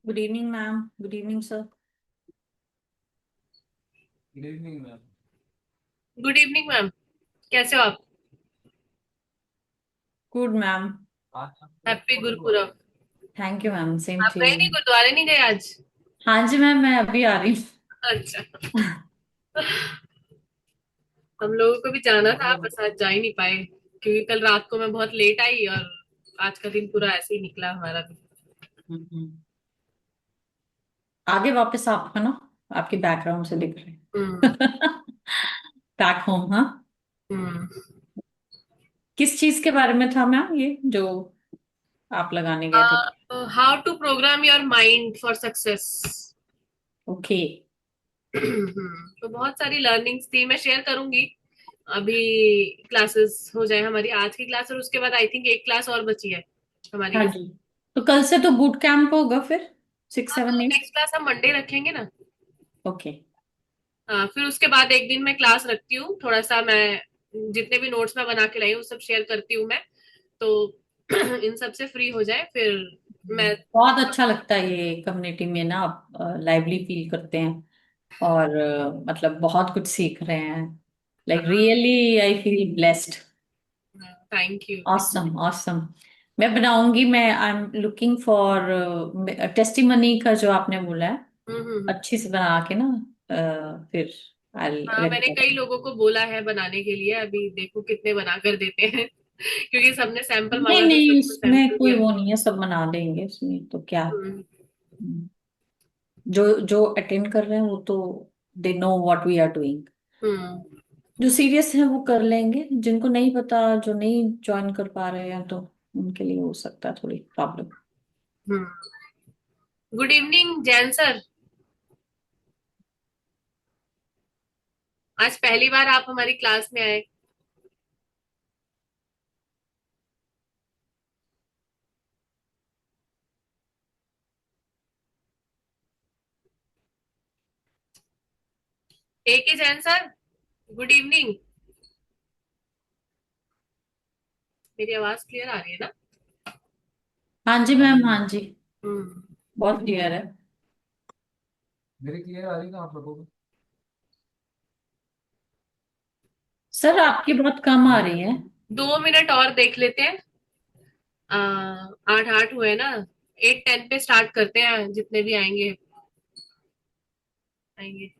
Good evening ma'am. Good evening sir. Good evening ma'am. Good evening ma'am. कैसे हो आप? Good ma'am. आज आपको हैप्पी रिकॉर्डिंग हुआ गुरुपुरब। है। थैंक यू मैम, सेम आप टू गए यू। नहीं, गुरुद्वारे नहीं गए आज? हाँ जी मैम, मैं अभी आ रही अच्छा। हम लोगों को भी जाना था, मतलब बस आज जा ही नहीं पाए क्योंकि कल रात को मैं बहुत लेट आई और आज का दिन पूरा ऐसे ही निकला हमारा भी। हूँ। आगे वापस आप है ना, आपके बैकग्राउंड से दिख रहे हम्म। हैं। बैक होम, हाँ। हम्म। किस चीज के बारे में था मैम ये जो आप लगाने गए थे? How to program your mind for success. Okay. तो बहुत सारी लर्निंग्स थी, मैं शेयर करूंगी। अभी क्लासेस हो जाए हमारी, आज की क्लास और उसके बाद आई थिंक एक क्लास और बची है हाँ हमारी। जी। तो कल से तो बूट कैंप होगा फिर, सिक्स हाँ, तो सेवन एट। नेक्स्ट क्लास हम मंडे रखेंगे ना। ओके। हाँ, फिर उसके बाद एक दिन मैं क्लास रखती हूँ, थोड़ा सा मैं जितने भी नोट्स मैं बना के लाई हूँ सब शेयर करती हूँ मैं। तो इन सब से फ्री हो जाए फिर मैं। बहुत अच्छा लगता है ये कम्युनिटी में ना, आप लाइवली फील करते हैं और मतलब बहुत कुछ सीख रहे हैं। Like really I feel blessed. Thank you. Awesome awesome. मैं बनाऊंगी, मैं I am looking for testimony का जो आपने बोला है, हम्म। अच्छी से बना के ना, फिर आई हाँ, मैंने रेकॉर्ड। कई लोगों को बोला है बनाने के लिए, अभी देखो कितने बना कर देते हैं। क्योंकि सबने सैंपल नहीं मांगा तो नहीं, सबको इसमें सैंपल कोई दिया। वो नहीं है, सब बना देंगे, इसमें तो क्या। हम्म। हम्म, जो जो अटेंड कर रहे हैं वो तो they know what we are doing. Hmm. जो सीरियस है वो कर लेंगे, जिनको नहीं पता, जो नहीं ज्वाइन कर पा रहे हैं, तो उनके लिए हो सकता है थोड़ी problem. Hmm. Good evening Jain sir. आज पहली बार आप हमारी क्लास में आए। एक ही जैन सर। Good evening. मेरी आवाज क्लियर आ रही है ना? हाँ जी आ रही मैम, है हाँ मेरे जी। को। हम्म। बहुत क्लियर है। मेरी क्लियर आ रही है ना आप लोगों को? सर आपकी बहुत कम आ मेरी आ रही रही है। है? 2 मिनट और देख लेते हैं। 8 8 हुए ना। 8 10 पे स्टार्ट करते हैं, जितने भी आएंगे आएंगे।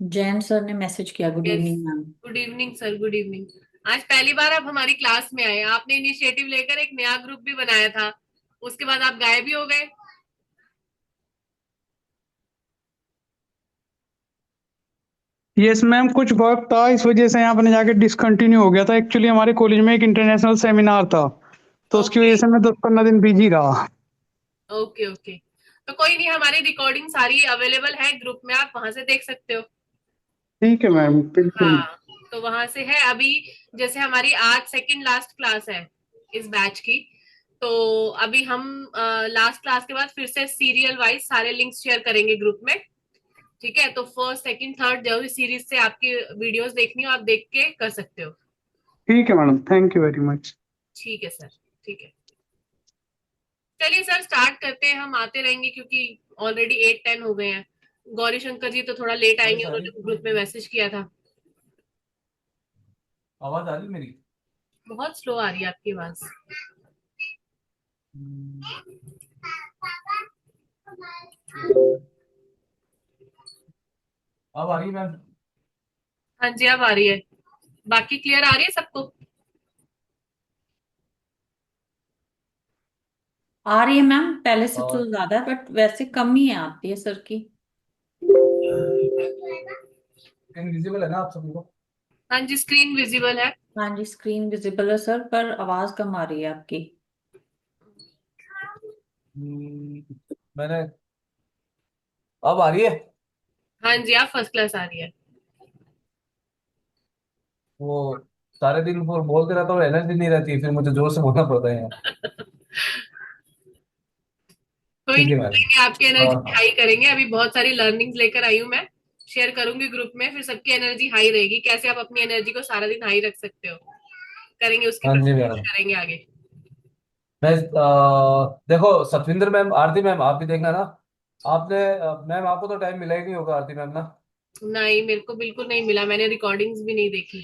जैन सर ने मैसेज किया, good yes. Evening ma'am. Good evening sir, good evening. आज पहली बार आप हमारी क्लास में आए, आपने इनिशिएटिव लेकर एक नया ग्रुप भी बनाया था, उसके बाद आप गायब भी हो गए। यस मैम, कुछ वर्क था इस वजह से यहाँ पर जाके डिसकंटिन्यू हो गया था। एक्चुअली हमारे कॉलेज में एक इंटरनेशनल सेमिनार था, तो उसकी ओके। वजह से मैं 10-15 दिन बिजी रहा। Okay okay. तो कोई नहीं, हमारी रिकॉर्डिंग सारी अवेलेबल है ग्रुप में, आप वहां से देख सकते हो। ठीक है मैम, बिल्कुल। हाँ, तो वहां से है अभी। जैसे हमारी आज सेकंड लास्ट क्लास है इस बैच की। तो अभी हम लास्ट क्लास के बाद फिर से सीरियल वाइज सारे लिंक्स शेयर करेंगे ग्रुप में। ठीक है, तो फर्स्ट सेकंड थर्ड जो भी सीरीज से आपकी वीडियोस देखनी हो आप देख के कर सकते हो। ठीक है madam, thank you very much. ठीक है सर। ठीक है। चलिए सर स्टार्ट करते हैं, हम आते रहेंगे क्योंकि ऑलरेडी 8 10 हो गए हैं। गौरी शंकर जी तो थोड़ा लेट आएंगे, वॉइस आ रही उन्होंने ग्रुप में है? मैसेज किया था। आवाज आ रही है मेरी? बहुत स्लो आ रही है आपकी आवाज। हम्म, एक मिनट। अब आ रही है मैम? हाँ जी अब आ रही है। बाकी क्लियर आ रही है सबको? आ रही है मैम, पहले से तो और ज्यादा है, बट वैसे कम ही है आती है सर की। विजिबल है ना आप सभी को? हाँ जी, स्क्रीन विजिबल है। हाँ जी, स्क्रीन विजिबल है सर, पर आवाज कम आ रही है आपकी। मैंने अब आ रही है? हाँ जी, आप फर्स्ट क्लास आ रही है। वो सारे दिन वो बोलते रहता हूँ, एनर्जी नहीं रहती है, फिर मुझे जोर से बोलना पड़ता है यार। कोई ठीक नहीं, है कोई मैडम। नहीं, आपकी हाँ एनर्जी हाँ। हाई करेंगे, अभी बहुत सारी लर्निंग्स लेकर आई हूँ मैं। शेयर करूंगी ग्रुप में, फिर सबकी एनर्जी हाई रहेगी, कैसे आप अपनी एनर्जी को सारा दिन हाई रख सकते हो करेंगे, उसकी हाँ जी प्रिपरेशन मैडम। करेंगे आगे। देखो सतविंदर मैम, आरती मैम, आप भी देखना ना। आपने मैम आपको तो टाइम मिला ही नहीं होगा, आरती मैम ना। नहीं, मेरे को बिल्कुल नहीं मिला, मैंने रिकॉर्डिंग्स भी नहीं देखी।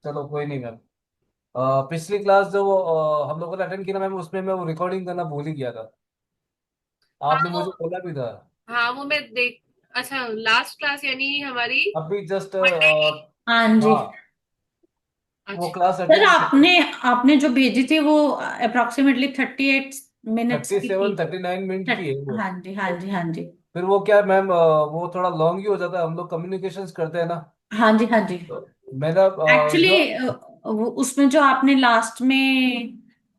चलो कोई नहीं मैम। पिछली क्लास जो हम लोगों ने अटेंड की ना मैम, उसमें मैं वो रिकॉर्डिंग करना भूल ही गया था। हाँ आपने वो मुझे बोला भी था। हाँ वो मैं देख अच्छा, लास्ट क्लास यानी हमारी अभी जस्ट मंडे की। हाँ जी। हाँ, वो अच्छा। क्लास सर अटेंड की। आपने आपने जो भेजी थी वो अप्रोक्सीमेटली 38 मिनट्स की थी। 37-39 मिनट की है वो। हाँ जी, हाँ जी, हाँ जी। फिर वो क्या मैम, वो थोड़ा लॉन्ग ही हो जाता है, हम लोग कम्युनिकेशंस करते हैं ना। हाँ जी, हाँ जी। तो मेरा एक्चुअली जो, वो उसमें जो आपने लास्ट में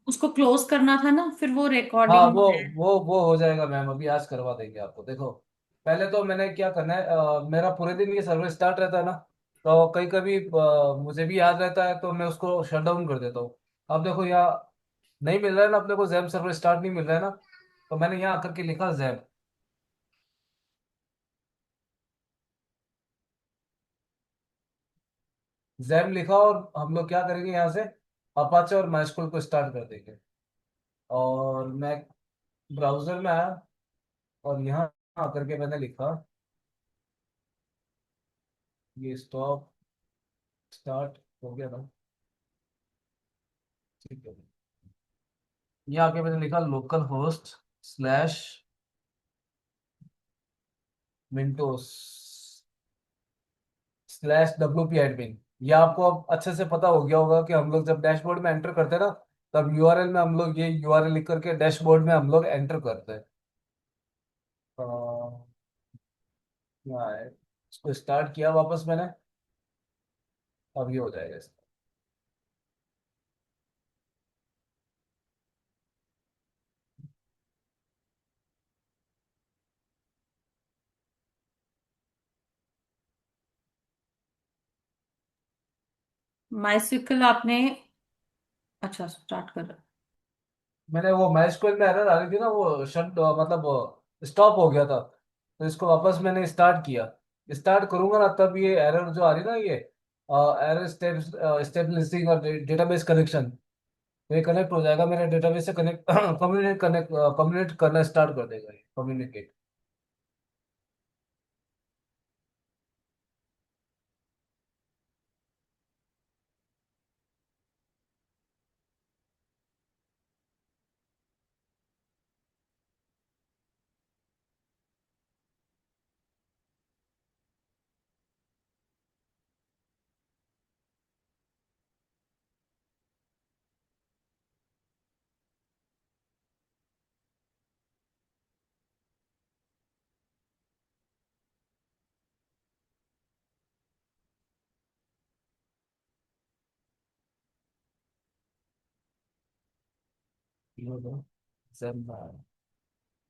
उसको क्लोज करना था ना, फिर वो हाँ रिकॉर्डिंग है। वो हो जाएगा मैम, अभी आज करवा देंगे आपको। देखो पहले तो मैंने क्या करना है, मेरा पूरे दिन ये सर्वर स्टार्ट रहता है ना, तो कभी कभी मुझे भी याद रहता है तो मैं उसको शट डाउन कर देता हूँ। अब देखो यहाँ नहीं मिल रहा है ना अपने को, जैम सर्वर स्टार्ट नहीं मिल रहा है ना, तो मैंने यहाँ आकर के लिखा जैम। जैम लिखा और हम लोग क्या करेंगे यहाँ से, अपाचे और माइस्कल को स्टार्ट कर देंगे। और मैं ब्राउजर में आया और यहाँ आकर के मैंने लिखा ये स्टॉप, स्टार्ट हो गया ना, ठीक है। यहाँ आके मैंने लिखा local host slash mintos slash WP admin. ये आपको अब अच्छे से पता हो गया होगा कि हम लोग जब डैशबोर्ड में एंटर करते हैं ना, तब यूआरएल में हम लोग ये यूआरएल लिख करके डैशबोर्ड में हम लोग एंटर करते हैं। अ, यहाँ है, इसको स्टार्ट किया वापस मैंने। अब ये हो जाएगा इसका। माइस्क्ल आपने, अच्छा स्टार्ट कर। मैंने वो MySQL में एरर आ रही थी ना, वो शट मतलब स्टॉप हो गया था, तो इसको वापस मैंने स्टार्ट किया। स्टार्ट करूंगा ना तब ये एरर जो आ रही ना, ये एरर स्टेबलिशिंग और डेटाबेस कनेक्शन, तो ये कनेक्ट हो जाएगा मेरे डेटाबेस से, कनेक्ट कम्युनिकेट करना स्टार्ट कर देगा ये, कम्युनिकेट।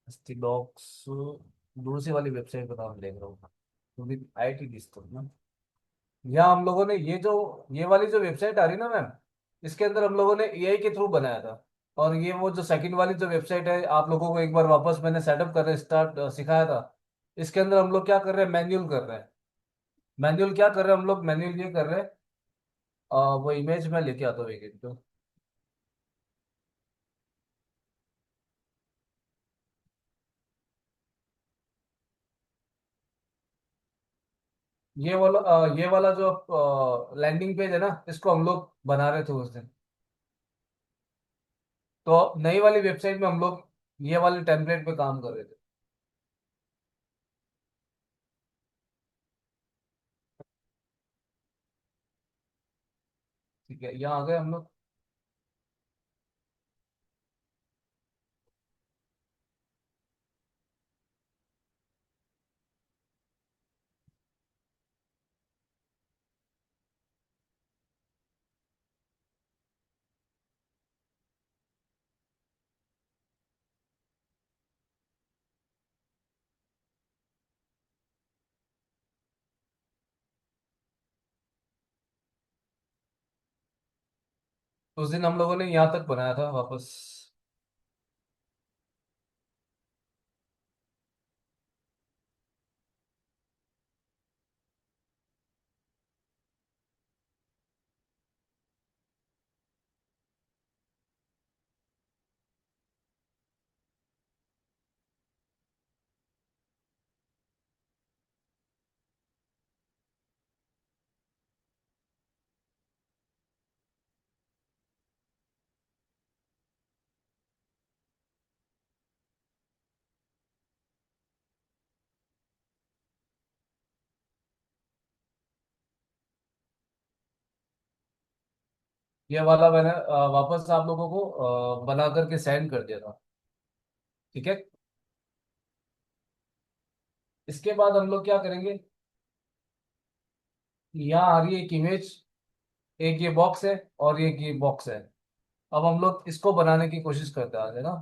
स्टिलॉक्स, दूसरी वाली वेबसाइट का नाम देख रहा हूँ, क्योंकि IT डिस्कॉम ना। यहाँ हम लोगों ने ये वाली जो वेबसाइट आ रही ना मैम, इसके अंदर हम लोगों ने AI के थ्रू बनाया था। और ये वो जो सेकंड वाली जो वेबसाइट है, आप लोगों को एक बार वापस मैंने सेटअप करना स्टार्ट सिखाया था। इसके अंदर हम लोग क्या कर रहे हैं, मैन्युअल कर रहे हैं। मैन्युअल क्या कर रहे हैं हम लोग, मैन्युअल ये कर रहे हैं, वो इमेज में लेके आता हूँ एक एक तो। ये वाला जो लैंडिंग पेज है ना, इसको हम लोग बना रहे थे उस दिन। तो नई वाली वेबसाइट में हम लोग ये वाले टेम्पलेट पे काम कर रहे थे। ठीक है, यहाँ आ गए हम लोग। उस दिन हम लोगों ने यहाँ तक बनाया था वापस। ये वाला मैंने वापस आप लोगों को बना करके सेंड कर दिया था। ठीक है। इसके बाद हम लोग क्या करेंगे, यहाँ आ रही है एक इमेज, एक ये बॉक्स है और एक ये बॉक्स है। अब हम लोग इसको बनाने की कोशिश करते हैं, है ना।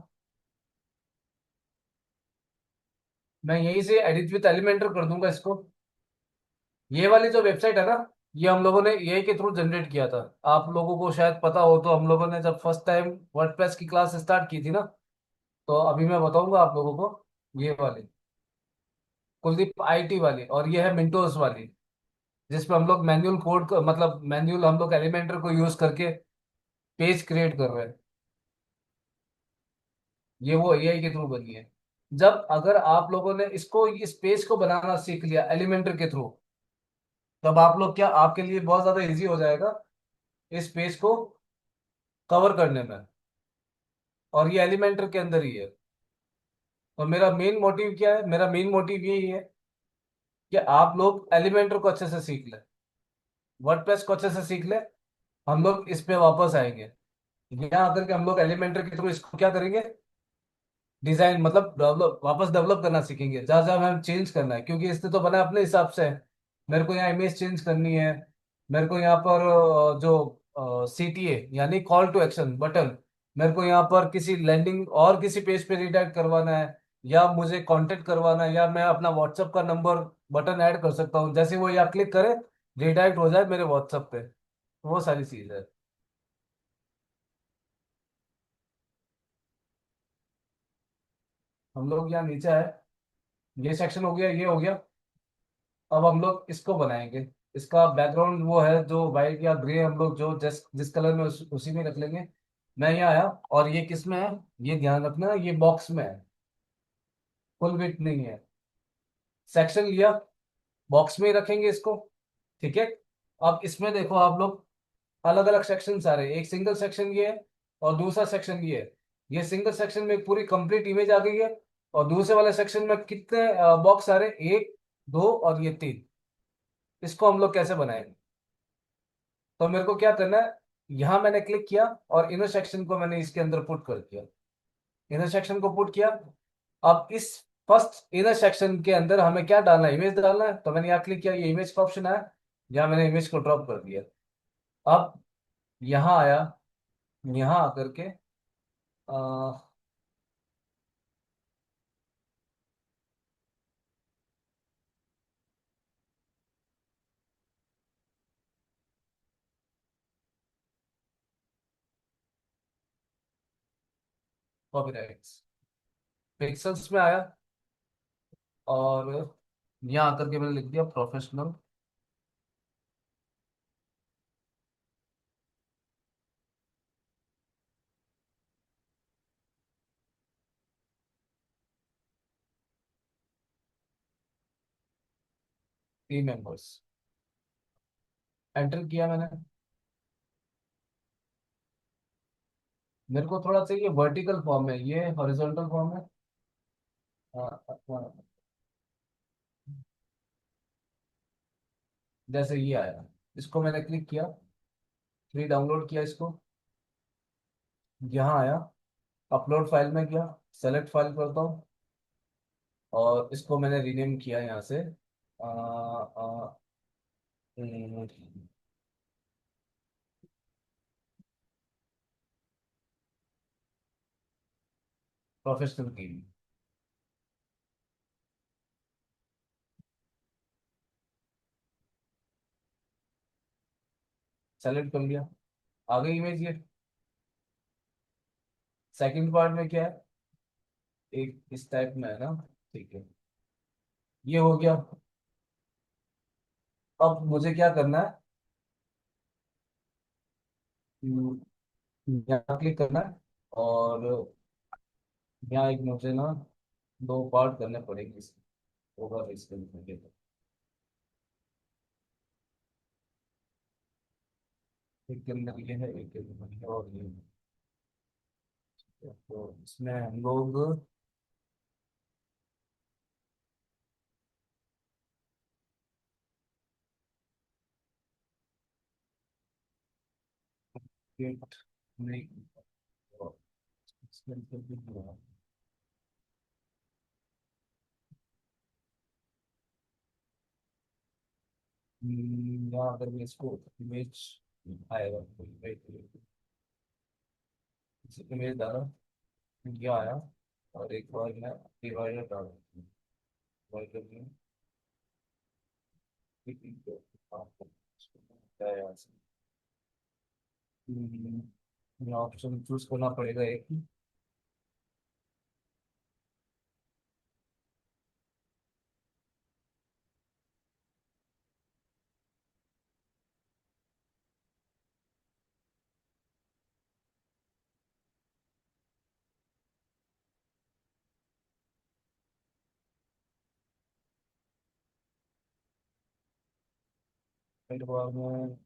मैं यहीं से एडिट विथ एलिमेंटर कर दूंगा इसको। ये वाली जो वेबसाइट है ना, ये हम लोगों ने एआई के थ्रू जनरेट किया था। आप लोगों को शायद पता हो, तो हम लोगों ने जब फर्स्ट टाइम वर्डप्रेस की क्लास स्टार्ट की थी ना, तो अभी मैं बताऊंगा आप लोगों को। ये वाली कुलदीप आईटी वाली, और ये है मिंटोस वाली, जिसपे हम लोग मैन्युअल कोड, मतलब मैन्युअल हम लोग एलिमेंटर को यूज करके पेज क्रिएट कर रहे हैं। ये वो एआई के थ्रू बनी है। जब अगर आप लोगों ने इसको, इस पेज को बनाना सीख लिया एलिमेंटर के थ्रू, तब आप लोग क्या, आपके लिए बहुत ज्यादा इजी हो जाएगा इस पेज को कवर करने में। और ये एलिमेंटर के अंदर ही है। और मेरा मेन मोटिव क्या है, मेरा मेन मोटिव यही है कि आप लोग एलिमेंटर को अच्छे से सीख लें, वर्डप्रेस को अच्छे से सीख लें। हम लोग इस पे वापस आएंगे, यहाँ आकर के हम लोग एलिमेंटर के थ्रू इसको क्या करेंगे, डिजाइन मतलब डेवलप, वापस डेवलप करना सीखेंगे, जहाँ जहाँ हमें चेंज करना है, क्योंकि इसने तो बना अपने हिसाब से है। मेरे को यहाँ इमेज चेंज करनी है, मेरे को यहाँ पर जो सीटीए यानी कॉल टू एक्शन बटन, मेरे को यहाँ पर किसी लैंडिंग और किसी पेज पे रिडायरेक्ट करवाना है, या मुझे कांटेक्ट करवाना है, या मैं अपना व्हाट्सएप का नंबर बटन ऐड कर सकता हूँ, जैसे वो यहाँ क्लिक करे रिडायरेक्ट हो जाए मेरे व्हाट्सएप पे। वो सारी चीज है। हम लोग यहाँ नीचे आए, ये सेक्शन हो गया, ये हो गया। अब हम लोग इसको बनाएंगे। इसका बैकग्राउंड वो है जो वाइट या ग्रे, हम लोग जो जिस कलर में उसी में रख लेंगे। मैं यहाँ आया, और ये किस में है, ये ध्यान रखना, ये बॉक्स में है, फुल विड्थ नहीं है। सेक्शन लिया, बॉक्स में ही रखेंगे इसको। ठीक है। अब इसमें देखो आप लोग, अलग अलग सेक्शन आ रहे हैं। एक सिंगल सेक्शन ये है, और दूसरा सेक्शन ये है। ये सिंगल सेक्शन में एक पूरी कंप्लीट इमेज आ गई है, और दूसरे वाले सेक्शन में कितने बॉक्स आ रहे हैं, एक, दो और ये तीन। इसको हम लोग कैसे बनाएंगे, तो मेरे को क्या करना है, यहां मैंने क्लिक किया और इनर सेक्शन को मैंने इसके अंदर पुट कर दिया। इनर सेक्शन को पुट किया। अब इस फर्स्ट इनर सेक्शन के अंदर हमें क्या डालना है, इमेज डालना है, तो मैंने यहाँ क्लिक किया, ये इमेज का ऑप्शन आया, जहाँ मैंने इमेज को ड्रॉप कर दिया। अब यहाँ आया, यहाँ आकर के कॉपीराइट्स पिक्सल्स में आया, और यहाँ आकर के मैंने लिख दिया प्रोफेशनल टीम मेंबर्स। एंटर किया मैंने। मेरे को थोड़ा चाहिए वर्टिकल फॉर्म में, ये हॉरिजॉन्टल फॉर्म में। हाँ, जैसे ये आया, इसको मैंने क्लिक किया, फ्री डाउनलोड किया इसको, यहाँ आया, अपलोड फाइल में गया, सेलेक्ट फाइल करता हूँ, और इसको मैंने रीनेम किया यहाँ से प्रोफेशनल टीम। सेलेक्ट कर लिया, आ गई इमेज ये। सेकंड पार्ट में क्या है, एक इस टाइप में है ना। ठीक है, ये हो गया। अब मुझे क्या करना है, यहाँ क्लिक करना है, और यहाँ एक मुझे ना दो पार्ट करने पड़ेंगे इसके, होगा इसके अंदर। एक के अंदर ये है, एक के अंदर ये है, और ये है। तो इसमें हम लोग Git नहीं। इसके अंदर भी हुआ। या अगर मैं इसको इमेज आएगा, इमेज डाला, ये आया। और एक बार मैं डिवाइडर डाला, डिवाइडर में आपको क्या है यहाँ से, ऑप्शन चूज करना पड़ेगा एक। फिर बाद में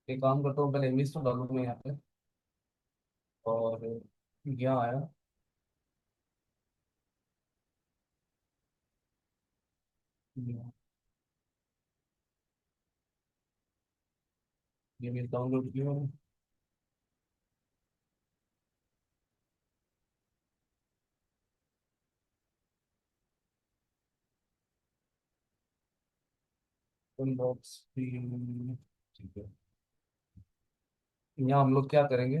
एक काम करता हूँ, पहले इमेज तो डालूंगा यहाँ पे। और यहाँ आया, ये इमेज डाउनलोड किया मैंने। इनबॉक्स भी, ठीक है। यहाँ हम लोग क्या करेंगे,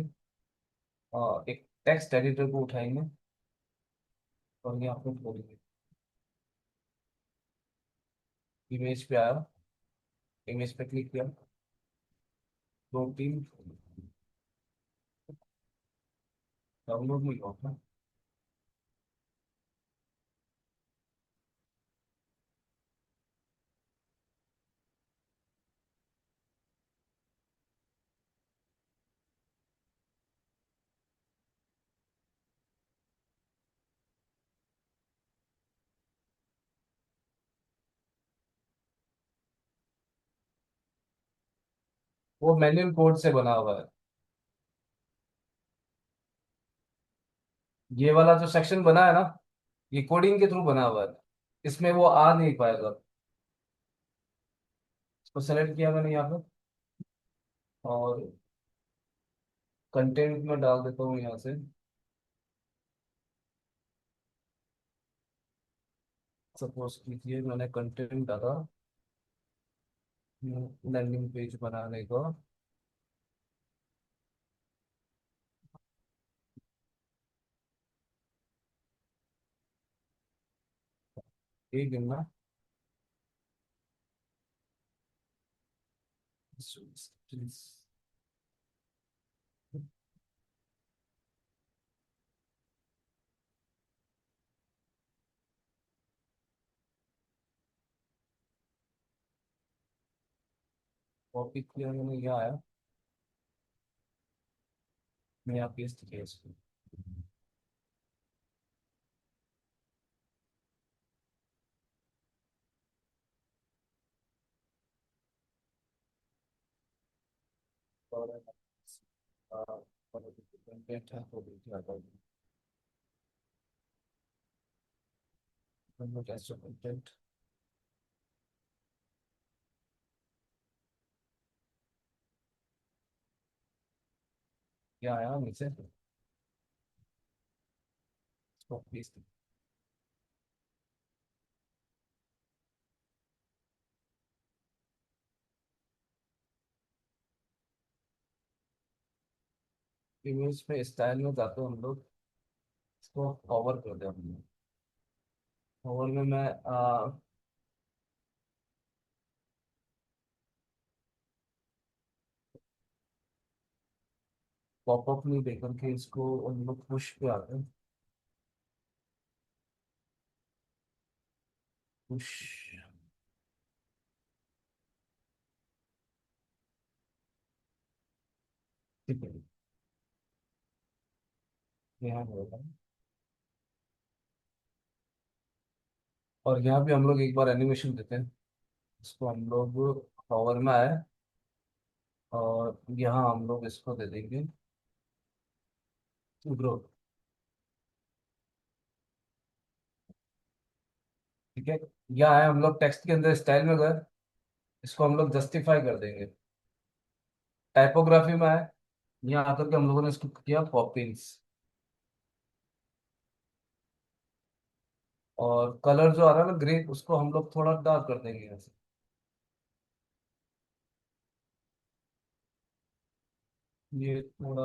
एक टेक्स्ट एडिटर को उठाएंगे और यहाँ पे खोलेंगे। इमेज पे आया, इमेज पे क्लिक किया, दो तीन डाउनलोड नहीं होगा। वो मैनुअल कोड से बना हुआ है। ये वाला जो सेक्शन बना है ना, ये कोडिंग के थ्रू बना हुआ है। इसमें वो आ नहीं पाएगा। इसको सेलेक्ट किया मैंने यहाँ पे, और कंटेंट में डाल देता हूँ यहाँ से। सपोज कीजिए मैंने कंटेंट डाला लैंडिंग पेज बनाने का। एक दिन ना, कॉपी किया मैंने, यहाँ आया, मैं यहाँ पेस्ट किया इसको। और कंटेंट है तो देखिए आता है टेस्ट कंटेंट। क्या आया नीचे, इसको पेस्ट। इमेज पे स्टाइल में जाते हैं हम लोग, इसको कवर कर दे हमने। कवर में मैं पॉपअप नहीं देकर के इसको हम लोग पुश पे आते हैं। पुश, ठीक है, यहाँ होगा। और यहाँ भी हम लोग एक बार एनिमेशन देते हैं। इसको हम लोग कवर में आए, और यहाँ हम लोग इसको दे देंगे ग्रोथ। ठीक है। यहाँ है, हम लोग टेक्स्ट के अंदर स्टाइल में गए, इसको हम लोग जस्टिफाई कर देंगे। टाइपोग्राफी में है, यहाँ आकर के हम लोगों ने इसको किया पॉपिंस। और कलर जो आ रहा है ना ग्रे, उसको हम लोग थोड़ा डार्क कर देंगे यहाँ से। ये थोड़ा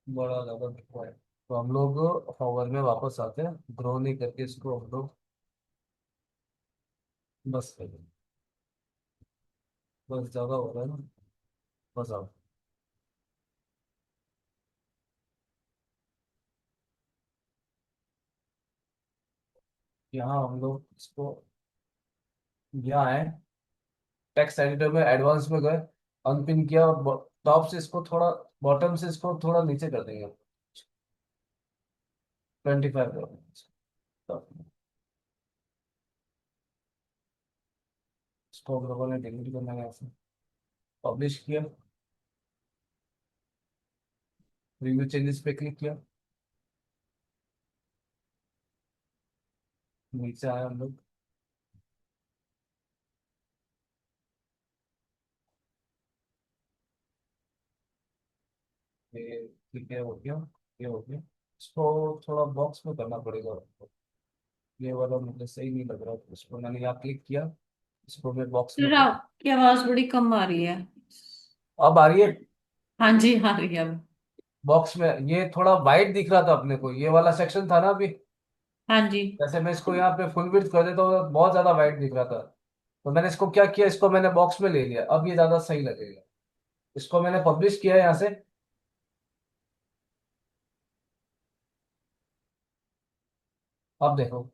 बड़ा ज्यादा दिख रहा है, तो हम लोग हॉवर में वापस आते हैं, ग्रो नहीं करके इसको हम लोग बस कर देंगे। बस ज्यादा हो रहा है ना, बस आओ। यहाँ हम लोग इसको, यहाँ है टेक्स्ट एडिटर में एडवांस में गए, अनपिन किया, और टॉप से इसको थोड़ा, बॉटम से इसको थोड़ा नीचे कर देंगे, 25 कर। इसको हम लोगों ने डिलीट करना है, ऐसे पब्लिश किया, रिव्यू चेंजेस पे क्लिक किया, नीचे आया हम लोग, ये ठीक है, हो गया, ये हो गया। इसको थोड़ा बॉक्स में करना पड़ेगा, ये वाला मुझे सही नहीं लग रहा, इसको मैंने यहाँ क्लिक किया, इसको मैं बॉक्स में फिर कर दूं। आपकी आवाज बड़ी कम आ रही है। अब आ रही है। हाँ जी, आ रही है अब। बॉक्स में ये थोड़ा वाइट दिख रहा था अपने को, ये वाला सेक्शन था ना अभी, हाँ जी। जैसे मैं इसको यहाँ पे फुल विड्थ कर देता हूँ, बहुत ज्यादा वाइट दिख रहा था, तो मैंने इसको क्या किया, इसको मैंने बॉक्स में ले लिया, अब ये ज्यादा सही लगेगा। इसको मैंने पब्लिश किया यहाँ से, अब देखो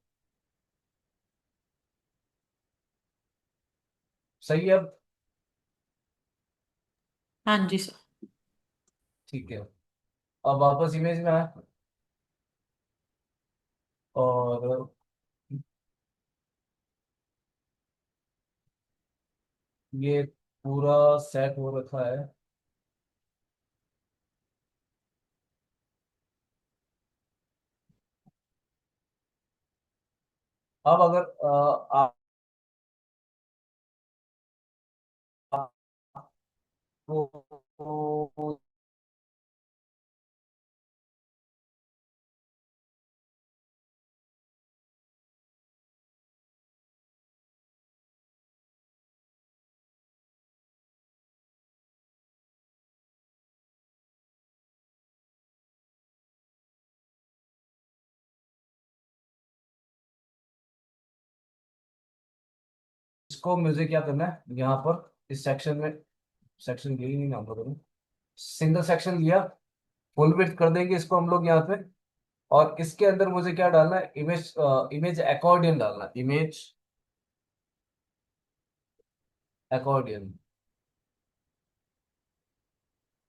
सही है अब। हाँ जी सर। ठीक है, अब वापस इमेज में आए, और ये पूरा सेट हो रखा है। अब अगर आपको इसको मुझे क्या करना है, यहाँ पर इस सेक्शन में, सेक्शन यही नहीं नाम करूँ, सिंगल सेक्शन लिया, फुल विड्थ कर देंगे इसको हम लोग यहाँ पे। और इसके अंदर मुझे क्या डालना है, इमेज, इमेज अकॉर्डियन डालना है, इमेज अकॉर्डियन।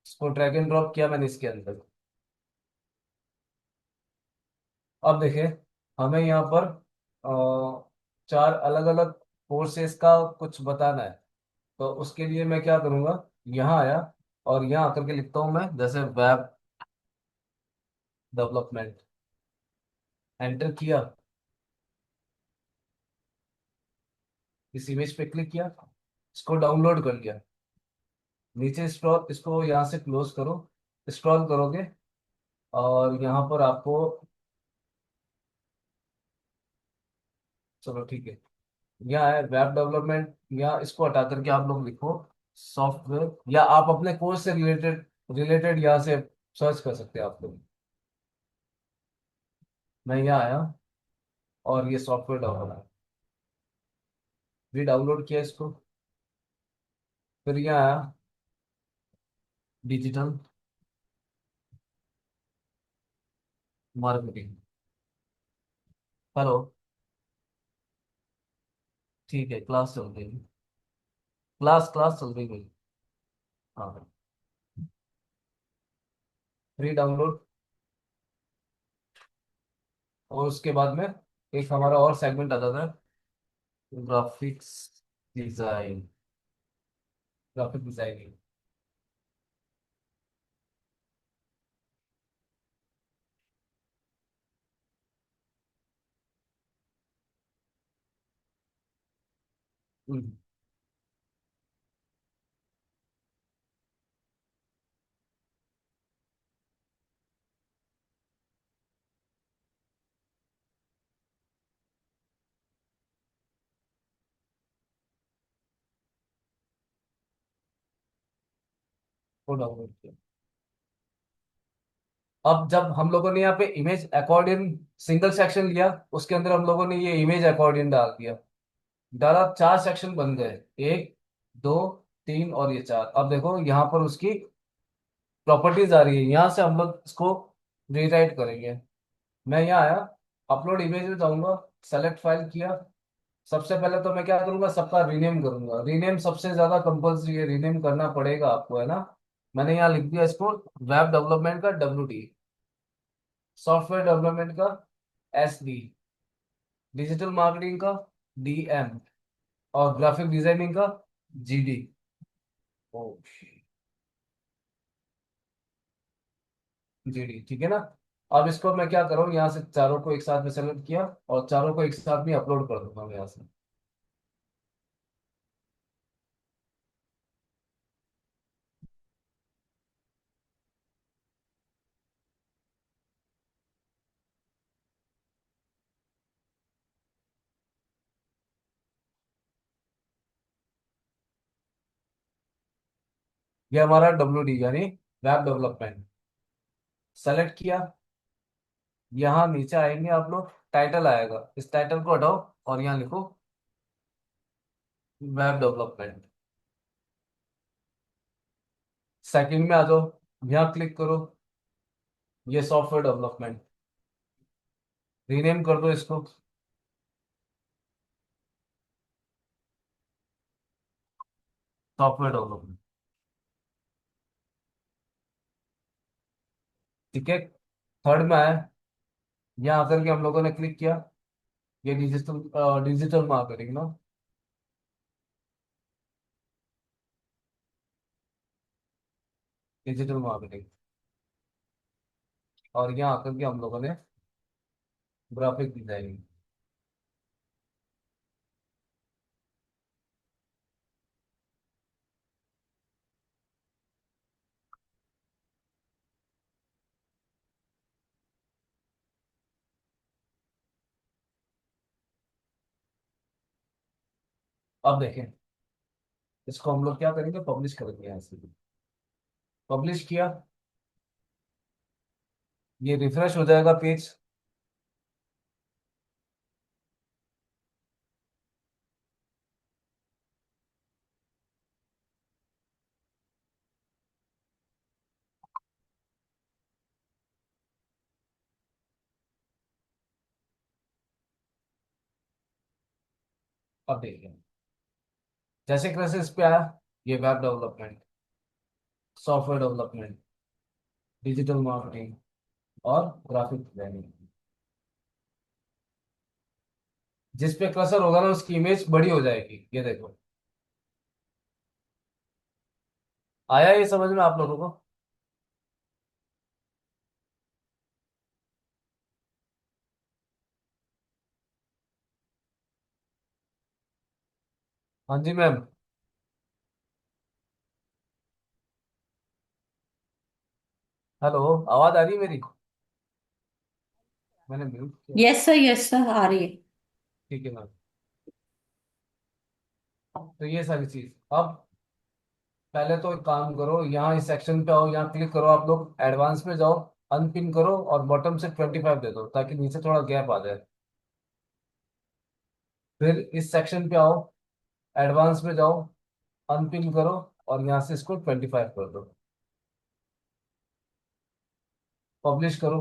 इसको ड्रैग एंड ड्रॉप किया मैंने इसके अंदर। अब देखिए, हमें यहाँ पर चार अलग अलग कोर्सेज का कुछ बताना है, तो उसके लिए मैं क्या करूँगा, यहाँ आया, और यहाँ आकर के लिखता हूँ मैं, जैसे वेब डेवलपमेंट, एंटर किया, इस इमेज पे क्लिक किया, इसको डाउनलोड कर लिया, नीचे स्क्रॉल, इसको यहाँ से क्लोज करो, स्क्रॉल करोगे, और यहाँ पर आपको, चलो ठीक है, यहाँ है वेब डेवलपमेंट, यहाँ इसको हटा करके आप लोग लिखो सॉफ्टवेयर, या आप अपने कोर्स से रिलेटेड रिलेटेड यहाँ से सर्च कर सकते हैं आप लोग। मैं यहाँ आया, और ये सॉफ्टवेयर डाउनलोड, भी डाउनलोड किया इसको, फिर यहाँ आया, डिजिटल मार्केटिंग, हेलो, ठीक है, क्लास चल रही है, क्लास क्लास चल रही है, हाँ, फ्री डाउनलोड। और उसके बाद में एक हमारा और सेगमेंट आता था, ग्राफिक्स डिजाइन, ग्राफिक डिजाइनिंग। हम्म, वो डाउनलोड किया। अब जब हम लोगों ने यहाँ पे इमेज अकॉर्डिंग सिंगल सेक्शन लिया, उसके अंदर हम लोगों ने ये इमेज अकॉर्डिंग डाल दिया, डाला, 4 सेक्शन बन गए। 1, 2, 3 और ये 4। अब देखो यहाँ पर उसकी प्रॉपर्टीज आ रही है, यहाँ से हम लोग इसको रीराइट करेंगे। मैं यहाँ आया, अपलोड इमेज में जाऊंगा, सेलेक्ट फाइल किया। सबसे पहले तो मैं क्या करूंगा, सबका रीनेम करूंगा। रीनेम सबसे ज्यादा कंपल्सरी है, रीनेम करना पड़ेगा आपको, है ना। मैंने यहाँ लिख दिया इसको, वेब डेवलपमेंट का WD, सॉफ्टवेयर डेवलपमेंट का SD, डिजिटल मार्केटिंग का DM, और ग्राफिक डिजाइनिंग का GD। ओ, GD, ठीक है ना। अब इसको मैं क्या करूँ, यहाँ से चारों को एक साथ में सेलेक्ट किया और चारों को एक साथ में अपलोड कर दूंगा मैं यहाँ से। ये हमारा WD यानी वेब डेवलपमेंट सेलेक्ट किया। यहाँ नीचे आएंगे आप लोग, टाइटल आएगा, इस टाइटल को हटाओ और यहाँ लिखो वेब डेवलपमेंट। सेकंड में आ जाओ, यहाँ क्लिक करो, ये सॉफ्टवेयर डेवलपमेंट, रीनेम कर दो इसको, सॉफ्टवेयर डेवलपमेंट। ठीक है, थर्ड में आया, यहाँ आकर के हम लोगों ने क्लिक किया, ये डिजिटल डिजिटल मार्केटिंग ना, डिजिटल मार्केटिंग। और यहाँ आकर के हम लोगों ने ग्राफिक डिजाइनिंग। अब देखें, इसको हम लोग क्या करेंगे, पब्लिश करेंगे यहाँ से। पब्लिश किया, ये रिफ्रेश हो जाएगा पेज। अब देखिए, जैसे कैसे इस पे आया, ये web development, software development, digital marketing और ग्राफिक डिजाइनिंग। जिस पे कर्सर होगा ना, उसकी इमेज बड़ी हो जाएगी, ये देखो। आया ये समझ में आप लोगों को? हाँ जी मैम। हेलो, आवाज आ रही है मेरी? मैंने म्यूट किया। यस सर आ रही है। ठीक है मैम। तो ये सारी चीज, अब पहले तो एक काम करो, यहाँ इस सेक्शन पे आओ, यहाँ क्लिक करो, आप लोग एडवांस में जाओ, अनपिन करो और बॉटम से 25 दे दो ताकि नीचे थोड़ा गैप आ जाए। फिर इस सेक्शन पे आओ, एडवांस में जाओ, अनपिन करो और यहाँ से इसको 25 कर दो, पब्लिश करो।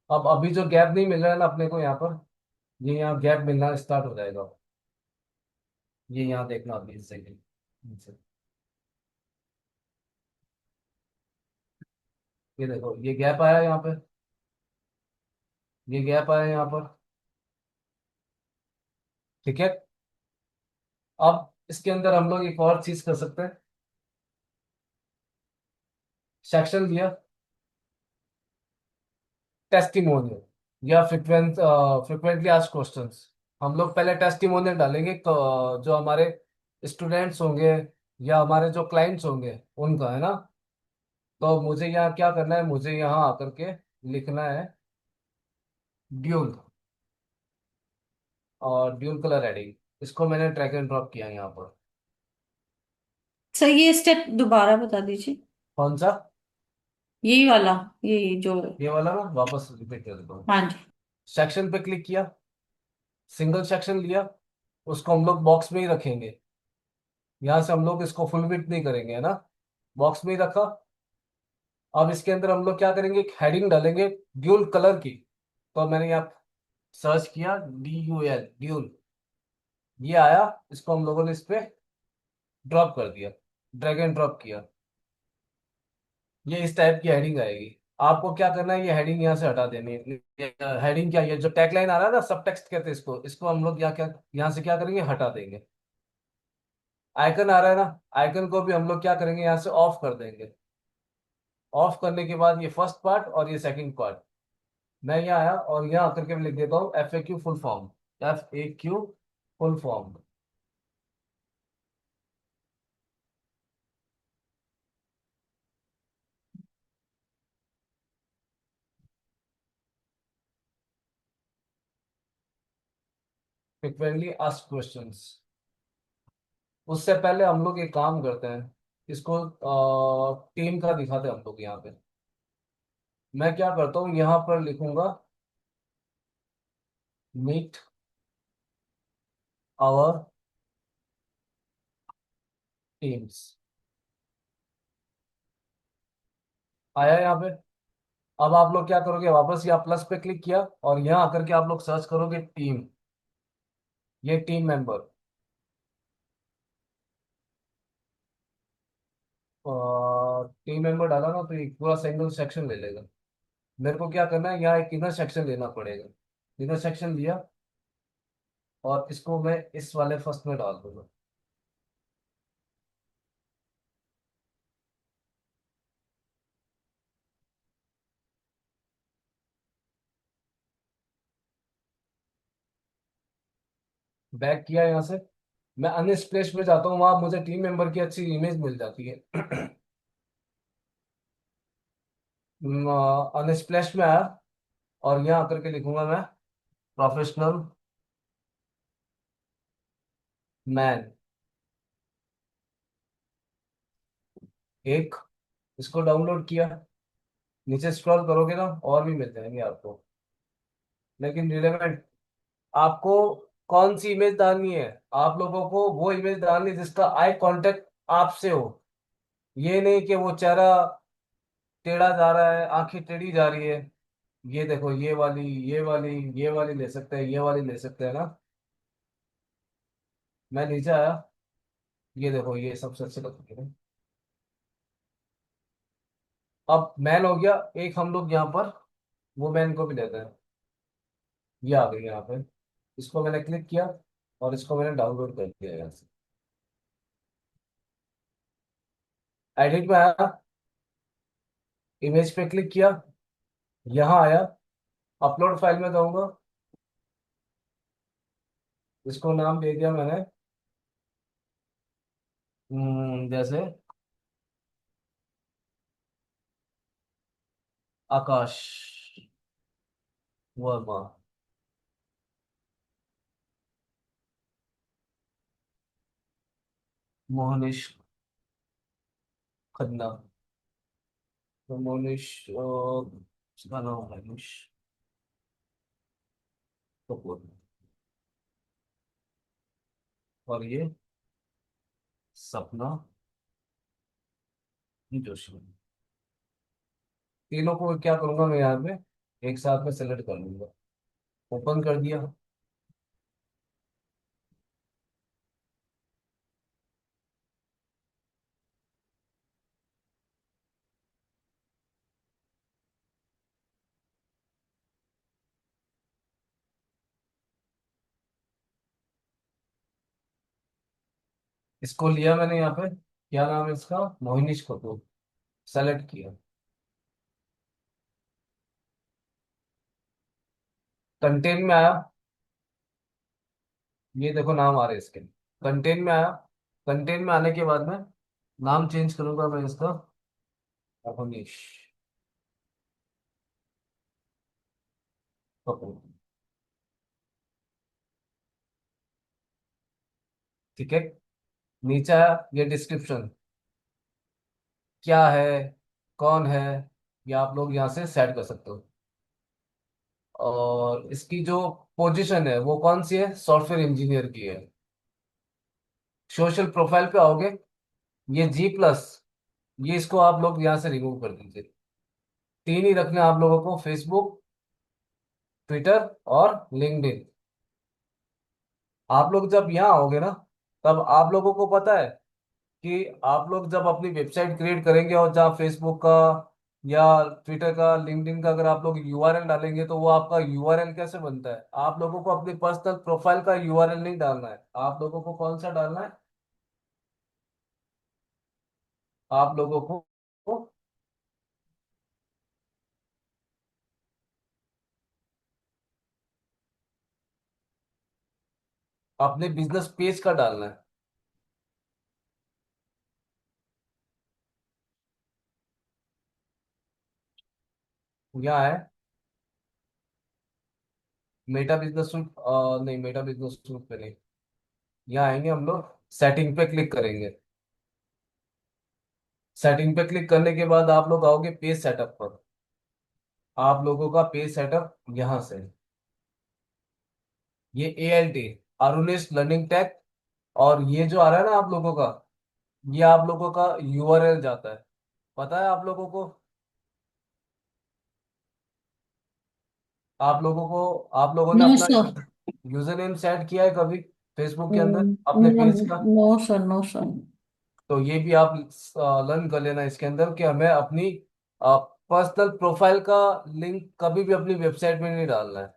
अब अभी जो गैप नहीं मिल रहा है ना अपने को यहाँ पर, ये यहाँ गैप मिलना स्टार्ट हो जाएगा। ये यहाँ देखना अभी, इस सेकंड, ये देखो, ये गैप आया यहाँ पे, ये गैप आया यहाँ पर। ठीक है, अब इसके अंदर हम लोग एक और चीज कर सकते हैं। सेक्शन दिया, टेस्टिमोनियल या फ्रिक्वेंटली आस्क्ड क्वेश्चंस। हम लोग पहले टेस्टिमोनियल डालेंगे, जो हमारे स्टूडेंट्स होंगे या हमारे जो क्लाइंट्स होंगे उनका, है ना। तो मुझे यहाँ क्या करना है, मुझे यहाँ आकर के लिखना है ड्यूल, और ड्यूल कलर हेडिंग। इसको मैंने ड्रैग एंड ड्रॉप किया यहाँ पर। सर ये स्टेप दोबारा बता दीजिए। कौन सा? यही वाला, ये जो। ये वाला ना, वापस रिपीट कर देता हूँ। हाँ जी। सेक्शन पे क्लिक किया, सिंगल सेक्शन लिया, उसको हम लोग बॉक्स में ही रखेंगे। यहाँ से हम लोग इसको फुल विड्थ नहीं करेंगे, है ना। बॉक्स में ही रखा। अब इसके अंदर हम लोग क्या करेंगे, एक हेडिंग डालेंगे ड्यूल कलर की। तो मैंने यहाँ सर्च किया DUL, ड्यूल। ये आया, इसको हम लोगों ने इस पे ड्रॉप कर दिया, ड्रैग एंड ड्रॉप किया। ये इस टाइप की हेडिंग आएगी। आपको क्या करना है, ये हेडिंग यहाँ से हटा देनी है। हेडिंग क्या, ये जो टैगलाइन आ रहा है ना, सब टेक्स्ट कहते हैं इसको, इसको हम लोग यहाँ से क्या करेंगे, हटा देंगे। आइकन आ रहा है ना, आइकन को भी हम लोग क्या करेंगे, यहाँ से ऑफ कर देंगे। ऑफ करने के बाद ये फर्स्ट पार्ट और ये सेकंड पार्ट, मैं यहाँ आया और यहाँ आकर के मैं लिख देता हूँ FAQ full form. FAQ full form. Frequently asked questions. उससे पहले हम लोग एक काम करते हैं, इसको टीम का दिखाते हैं हम लोग यहाँ पे। मैं क्या करता हूँ, यहाँ पर लिखूंगा मीट आवर टीम्स। आया यहाँ पे। अब आप लोग क्या करोगे, वापस यहाँ प्लस पे क्लिक किया और यहाँ आकर के आप लोग सर्च करोगे टीम, ये टीम मेंबर। टीम मेंबर डाला ना, तो एक पूरा सिंगल सेक्शन ले लेगा। मेरे को क्या करना है, यहाँ एक इनर सेक्शन लेना पड़ेगा। इनर सेक्शन लिया और इसको मैं इस वाले फर्स्ट में डाल दूंगा। बैक किया यहाँ से, मैं अन्य स्प्लैश में जाता हूँ, वहां मुझे टीम मेंबर की अच्छी इमेज मिल जाती है। अन्य स्प्लैश में आया और यहाँ आकर के लिखूंगा मैं प्रोफेशनल मैन एक। इसको डाउनलोड किया, नीचे स्क्रॉल करोगे ना और भी मिल जाएंगे आपको, लेकिन रिलेवेंट आपको कौन सी इमेज डालनी है। आप लोगों को वो इमेज डालनी है जिसका आई कांटेक्ट आपसे हो। ये नहीं कि वो चेहरा टेढ़ा जा रहा है, आंखें टेढ़ी जा रही है। ये देखो, ये वाली, ये वाली, ये वाली ले सकते हैं, ये वाली ले सकते हैं ना। मैं नीचे आया, ये देखो, ये सबसे अच्छे लगते हैं। अब मैन हो गया एक, हम लोग यहाँ पर वो मैन को भी लेते हैं। ये आ गई यहाँ पे, इसको मैंने क्लिक किया और इसको मैंने डाउनलोड कर दिया यहाँ से। एडिट में आया, इमेज पे क्लिक किया, यहाँ आया, अपलोड फाइल में जाऊंगा, इसको नाम दे दिया मैंने जैसे आकाश वर्मा, मोहनिश खन्ना। तो मोहनिश उसका नाम है मोहनिश कपूर। और ये सपना जोशी। तीनों को क्या करूंगा मैं, यहाँ पे एक साथ में सेलेक्ट कर लूंगा। ओपन कर दिया। इसको लिया मैंने यहाँ पे, क्या नाम है इसका, मोहिनीश कपूर। सेलेक्ट किया, कंटेंट में आया, ये देखो नाम आ रहे हैं इसके। कंटेंट में आया, कंटेंट में आने के बाद में नाम चेंज करूंगा मैं इसका अवनीश कपूर। ठीक है। नीचे आया ये डिस्क्रिप्शन क्या है, कौन है, ये आप लोग यहाँ से सेट कर सकते हो। और इसकी जो पोजीशन है वो कौन सी है, सॉफ्टवेयर इंजीनियर की है। सोशल प्रोफाइल पे आओगे, ये G+, ये इसको आप लोग यहाँ से रिमूव कर दीजिए। तीन ही रखने हैं आप लोगों को, फेसबुक, ट्विटर और लिंक्डइन। आप लोग जब यहाँ आओगे ना, तब आप लोगों को पता है कि आप लोग जब अपनी वेबसाइट क्रिएट करेंगे और जहाँ फेसबुक का या ट्विटर का, लिंक्डइन का अगर आप लोग यूआरएल डालेंगे, तो वो आपका यूआरएल कैसे बनता है। आप लोगों को अपनी पर्सनल प्रोफाइल का यूआरएल नहीं डालना है, आप लोगों को कौन सा डालना है, आप लोगों को अपने बिजनेस पेज का डालना है। यहाँ है मेटा बिजनेस सूट, नहीं मेटा बिजनेस सूट पे नहीं। यहाँ आएंगे हम लोग, सेटिंग पे क्लिक करेंगे। सेटिंग पे क्लिक करने के बाद आप लोग आओगे पेज सेटअप पर। आप लोगों का पेज सेटअप यहाँ से, ये ALT, अरुणेश लर्निंग टेक, और ये जो आ रहा है ना आप लोगों का, ये आप लोगों का यूआरएल जाता है। पता है आप लोगों को, आप लोगों ने नो अपना सर। यूजर नेम सेट किया है कभी फेसबुक के अंदर अपने नो, पेज का। No sir, no sir. तो ये भी आप लर्न कर लेना इसके अंदर कि हमें अपनी पर्सनल प्रोफाइल का लिंक कभी भी अपनी वेबसाइट में नहीं डालना है।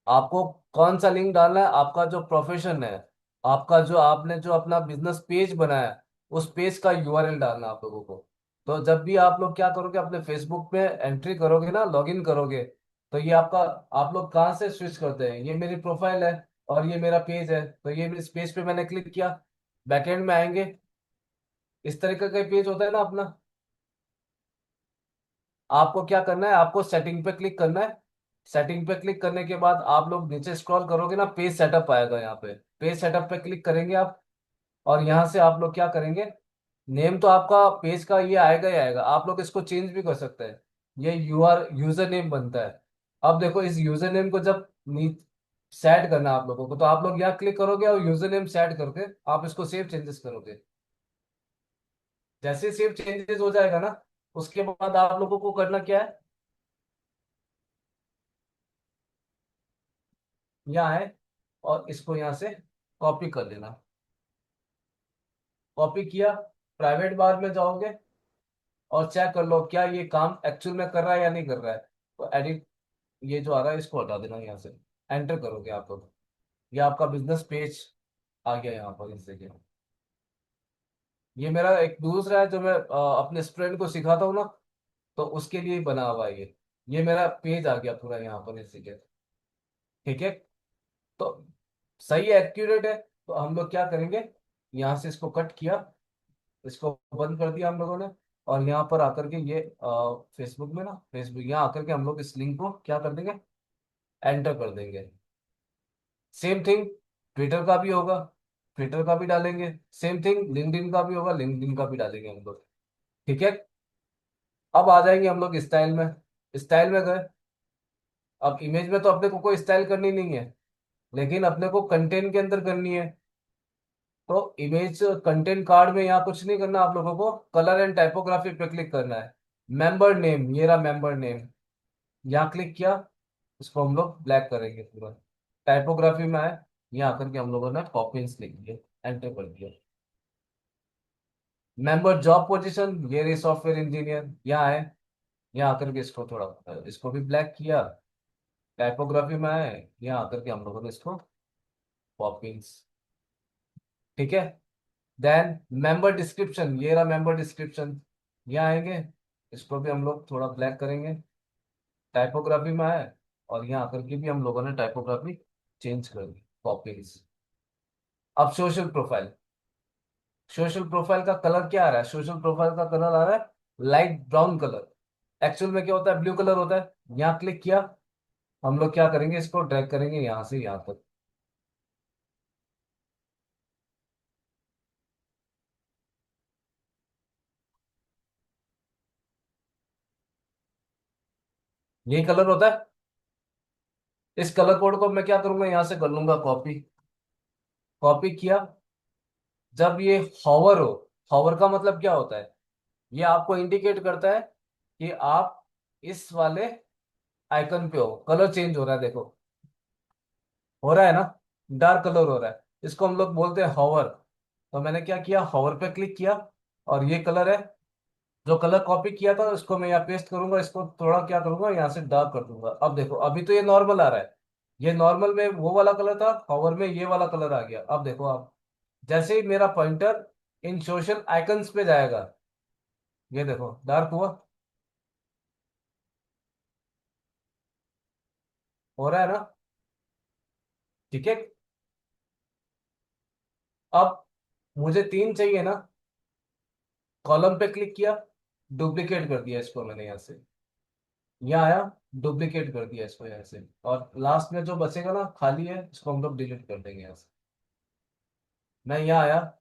आपको कौन सा लिंक डालना है, आपका जो प्रोफेशन है, आपका जो आपने जो अपना बिजनेस पेज बनाया है, उस पेज का यूआरएल डालना है आप लोगों को। तो जब भी आप लोग क्या करोगे, अपने फेसबुक में एंट्री करोगे ना, लॉगिन करोगे, तो ये आपका, आप लोग कहाँ से स्विच करते हैं, ये मेरी प्रोफाइल है और ये मेरा पेज है, तो ये इस पेज पे मैंने क्लिक किया, बैकएंड में आएंगे, इस तरीके का पेज होता है ना अपना। आपको क्या करना है, आपको सेटिंग पे क्लिक करना है। सेटिंग पे क्लिक करने के बाद आप लोग नीचे स्क्रॉल करोगे ना, पेज सेटअप आएगा, यहाँ पे पेज सेटअप पे क्लिक करेंगे आप। और यहाँ से आप लोग क्या करेंगे, नेम तो आपका पेज का ये आएगा ही आएगा, आप लोग इसको चेंज भी कर सकते हैं। ये यूजर नेम बनता है। अब देखो, इस यूजर नेम को जब सेट करना है आप लोगों को, तो आप लोग यहाँ क्लिक करोगे और यूजर नेम सेट करके आप इसको सेव चेंजेस करोगे। जैसे सेव चेंजेस हो जाएगा ना, उसके बाद आप लोगों को करना क्या है, यहाँ है और इसको यहाँ से कॉपी कर लेना। कॉपी किया, प्राइवेट बार में जाओगे और चेक कर लो क्या ये काम एक्चुअल में कर रहा है या नहीं कर रहा है। तो एडिट, ये जो आ रहा है इसको हटा देना, यहाँ से एंटर करोगे आप लोग, ये आपका बिजनेस पेज आ गया यहाँ पर इस जगह। ये मेरा एक दूसरा है जो मैं अपने स्टूडेंट को सिखाता हूँ ना, तो उसके लिए ही बना हुआ है ये मेरा पेज आ गया पूरा यहाँ पर इस जगह। ठीक है। तो सही है, एक्यूरेट है। तो हम लोग क्या करेंगे, यहाँ से इसको कट किया, इसको बंद कर दिया हम लोगों ने। और यहाँ पर आकर के ये फेसबुक में ना, फेसबुक यहाँ आकर के हम लोग इस लिंक को क्या कर देंगे, एंटर कर देंगे। सेम थिंग ट्विटर का भी होगा, ट्विटर का भी डालेंगे। सेम थिंग लिंक्डइन का भी होगा, लिंक्डइन का भी डालेंगे हम लोग। ठीक है। अब आ जाएंगे हम लोग स्टाइल में। स्टाइल में गए। अब इमेज में तो अपने को कोई स्टाइल करनी नहीं है, लेकिन अपने को कंटेंट के अंदर करनी है। तो इमेज कंटेंट कार्ड में यहाँ कुछ नहीं करना आप लोगों को, कलर एंड टाइपोग्राफी पे क्लिक करना है। मेंबर नेम, ये रहा मेंबर नेम, यहाँ क्लिक किया, इसको हम लोग ब्लैक करेंगे पूरा। टाइपोग्राफी में आए, यहाँ आकर के हम लोगों ने पॉपिंस लिख दिया, एंटर कर दिया। मेंबर जॉब पोजीशन, ये रही सॉफ्टवेयर इंजीनियर, यहाँ है, यहाँ आकर के इसको थोड़ा, इसको भी ब्लैक किया। टाइपोग्राफी में आए, यहाँ आकर के हम लोगों ने इसको पॉपिंस। ठीक है। देन मेंबर डिस्क्रिप्शन, ये रहा मेंबर डिस्क्रिप्शन, यहाँ आएंगे, इसको भी हम लोग थोड़ा ब्लैक करेंगे। टाइपोग्राफी में आए और यहाँ आकर के भी हम लोगों ने टाइपोग्राफी चेंज कर दी, पॉपिंस। अब सोशल प्रोफाइल, सोशल प्रोफाइल का कलर क्या आ रहा है? सोशल प्रोफाइल का कलर आ रहा है लाइट ब्राउन कलर। एक्चुअल में क्या होता है? ब्लू कलर होता है। यहाँ क्लिक किया, हम लोग क्या करेंगे, इसको ड्रैग करेंगे यहाँ से यहाँ तक। यही कलर होता है। इस कलर कोड को मैं क्या करूंगा, यहाँ से कर लूंगा कॉपी। कॉपी किया। जब ये हॉवर हो, हॉवर का मतलब क्या होता है? ये आपको इंडिकेट करता है कि आप इस वाले आइकन पे हो। कलर चेंज हो रहा है, देखो, हो रहा है ना, डार्क कलर हो रहा है। इसको हम लोग बोलते हैं हॉवर। तो मैंने क्या किया, हॉवर पे क्लिक किया, और ये कलर है। जो कलर कॉपी किया था उसको मैं यहाँ पेस्ट करूंगा, इसको थोड़ा क्या करूंगा, यहाँ से डार्क कर दूंगा। अब देखो, अभी तो ये नॉर्मल आ रहा है। ये नॉर्मल में वो वाला कलर था, हॉवर में ये वाला कलर आ गया। अब देखो आप, जैसे ही मेरा पॉइंटर इन सोशल आइकन्स पे जाएगा, ये देखो डार्क हुआ। हो रहा है ना? ठीक है। अब मुझे तीन चाहिए ना, कॉलम पे क्लिक किया, डुप्लीकेट कर दिया इसको मैंने यहाँ से। यहाँ आया, डुप्लीकेट कर दिया इसको यहाँ से, और लास्ट में जो बचेगा ना खाली है, इसको हम लोग डिलीट कर देंगे यहाँ से। मैं यहाँ आया,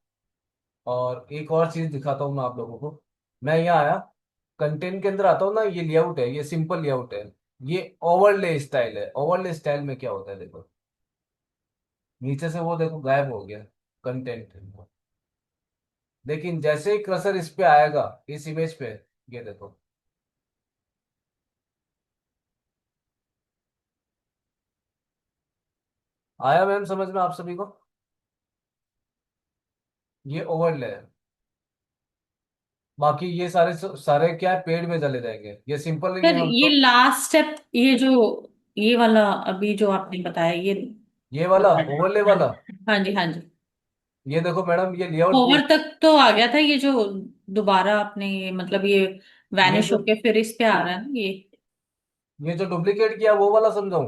और एक और चीज दिखाता हूँ मैं आप लोगों को। मैं यहाँ आया, कंटेंट के अंदर आता हूँ ना, ये लेआउट है, ये सिंपल लेआउट है। ये ओवरले स्टाइल है। ओवरले स्टाइल में क्या होता है, देखो, नीचे से वो देखो गायब हो गया कंटेंट। लेकिन जैसे ही कर्सर इस पे आएगा, इस इमेज पे, ये देखो, आया मैम समझ में आप सभी को? ये ओवरले है। बाकी ये सारे सारे क्या है, पेड़ में चले जाएंगे। ये सिंपल नहीं है सर हम ये तो। लास्ट स्टेप, ये जो ये वाला अभी जो आपने बताया ये ये वाला बता दें। ओवरले हाँ वाला, जी, हाँ जी, हाँ जी। ये देखो मैडम, ये लेआउट ओवर तक तो आ गया था, ये जो दोबारा आपने ये मतलब ये ये वैनिश जो होके फिर इस पे आ रहा है ना ये। ये जो डुप्लीकेट किया वो वाला समझाऊं?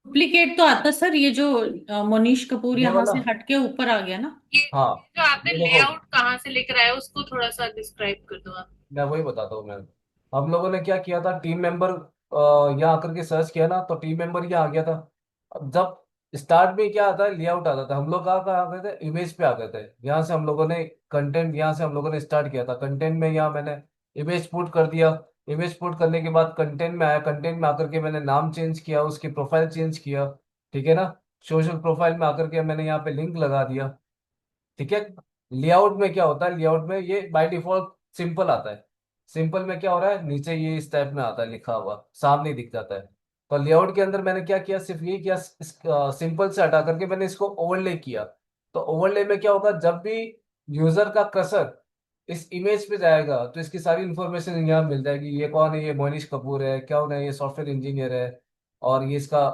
डुप्लीकेट तो आता सर, ये जो मोनीश कपूर ये यहाँ वाला, से हटके ऊपर आ गया ना। ये हाँ, जो आपने ये देखो, लेआउट कहाँ से लेकर आए उसको थोड़ा सा डिस्क्राइब कर दो आप। मैं वही बताता हूँ मैम। हम लोगों ने क्या किया था, टीम मेंबर यहाँ आकर के सर्च किया ना, तो टीम मेंबर यहाँ आ गया था। अब जब स्टार्ट में क्या आता है, लेआउट आता था, हम लोग कहाँ आ गए थे, इमेज पे आ गए थे। यहाँ से हम लोगों ने कंटेंट, यहाँ से हम लोगों ने स्टार्ट किया था कंटेंट में। यहाँ मैंने इमेज पुट कर दिया। इमेज पुट करने के बाद कंटेंट में आया, कंटेंट में आकर के मैंने नाम चेंज किया, उसकी प्रोफाइल चेंज किया। ठीक है ना? सोशल प्रोफाइल में आकर के मैंने यहाँ पे लिंक लगा दिया। ठीक है। लेआउट में क्या होता है, लेआउट में ये बाय डिफॉल्ट सिंपल आता है। सिंपल में क्या हो रहा है, नीचे ये इस टाइप में आता है, लिखा हुआ सामने दिख जाता है। तो लेआउट के अंदर मैंने क्या किया, सिर्फ ये किया, सिंपल से हटा करके मैंने इसको ओवरले किया। तो ओवरले में क्या होगा, जब भी यूजर का कर्सर इस इमेज पे जाएगा, तो इसकी सारी इंफॉर्मेशन यहाँ मिल जाएगी। ये कौन है, ये मोनिश कपूर है, क्या है, ये सॉफ्टवेयर इंजीनियर है। और ये इसका,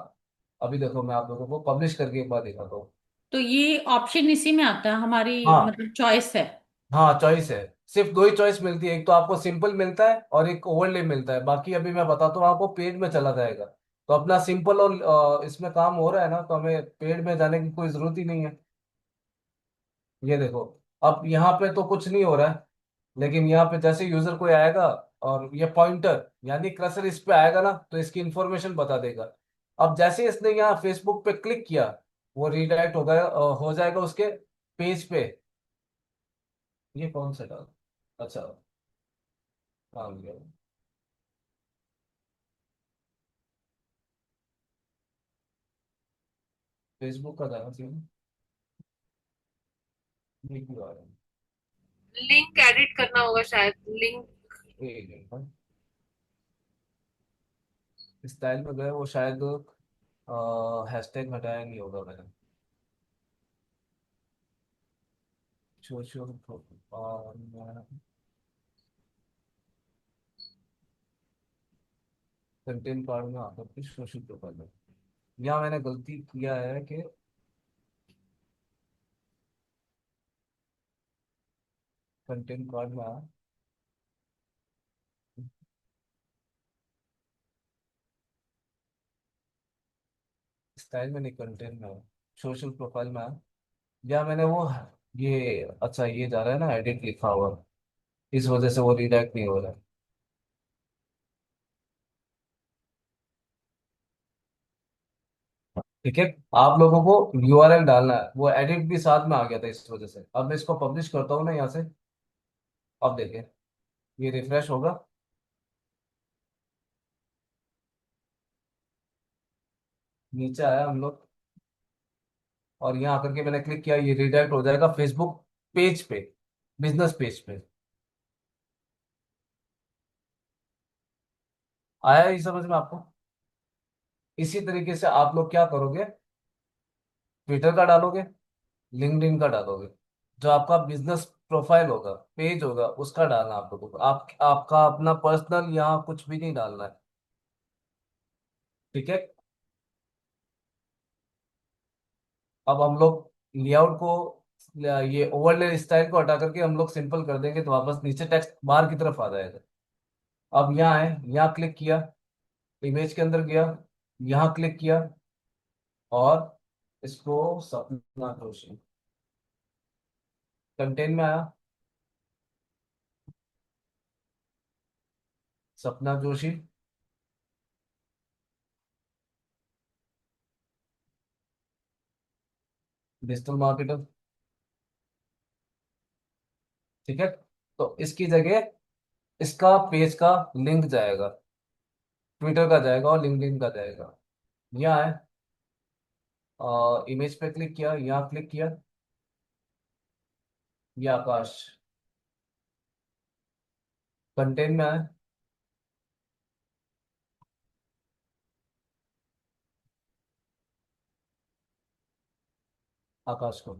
अभी देखो मैं आप लोगों को पब्लिश करके एक बार दिखाता हूँ। तो ये ऑप्शन इसी में आता है, हमारी हाँ, मतलब चॉइस है। हाँ, चॉइस है। सिर्फ दो ही चॉइस मिलती है, एक तो आपको सिंपल मिलता है और एक ओवरले मिलता है। बाकी अभी मैं बताता हूँ आपको, पेड में चला जाएगा। तो अपना सिंपल और इसमें काम हो रहा है ना, तो हमें पेड में जाने की कोई जरूरत ही नहीं है। ये देखो, अब यहाँ पे तो कुछ नहीं हो रहा है, लेकिन यहाँ पे जैसे यूजर कोई आएगा, और ये पॉइंटर यानी कर्सर इस पे आएगा ना, तो इसकी इंफॉर्मेशन बता देगा। अब जैसे इसने यहाँ फेसबुक पे क्लिक किया, वो रीडायरेक्ट हो गया, हो जाएगा उसके पेज पे। ये कौन सा डाल, अच्छा, हाँ, फेसबुक का जाना चाहिए। ये क्यों आ रहा लिंक एडिट करना होगा शायद, लिंक। है? एक मिनट, हाँ। स्टाइल में गए, वो शायद हैशटैग हटाया नहीं होगा मैंने। शो शो, कंटेंट कार्ड में आता है सोशल प्रोफाइल में। यहाँ मैंने गलती किया है कि कंटेंट कार्ड में आया, स्टाइल में नहीं, कंटेंट में आया, सोशल प्रोफाइल में आया। या मैंने वो, ये अच्छा ये जा रहा है ना एडिट लिखा हुआ, इस वजह से वो रिडायरेक्ट नहीं हो रहा है। ठीक है, आप लोगों को यूआरएल डालना है, वो एडिट भी साथ में आ गया था इस वजह से। अब मैं इसको पब्लिश करता हूँ ना यहाँ से, अब देखिए ये रिफ्रेश होगा, नीचे आया हम लोग, और यहाँ आकर के मैंने क्लिक किया, ये रिडायरेक्ट हो जाएगा फेसबुक पेज पे, बिजनेस पेज पे। आया ये समझ में आपको? इसी तरीके से आप लोग क्या करोगे, ट्विटर का डालोगे, लिंक्डइन का डालोगे, जो आपका बिजनेस प्रोफाइल होगा, पेज होगा, उसका डालना आप लोगों को। आपका अपना पर्सनल यहाँ कुछ भी नहीं डालना है। ठीक है, अब हम लोग लेआउट को, ये ओवरले स्टाइल को हटा करके हम लोग सिंपल कर देंगे, तो वापस नीचे टेक्स्ट बाहर की तरफ आ जाएगा। अब यहाँ है, यहाँ क्लिक किया, इमेज के अंदर गया, यहाँ क्लिक किया, और इसको सपना जोशी, कंटेंट में आया, सपना जोशी, डिजिटल मार्केटर। ठीक है, तो इसकी जगह इसका पेज का लिंक जाएगा, ट्विटर का जाएगा और लिंक्डइन का जाएगा। यहाँ है, इमेज पे क्लिक किया, यहाँ क्लिक किया, ये आकाश, कंटेंट में आया, आकाश को।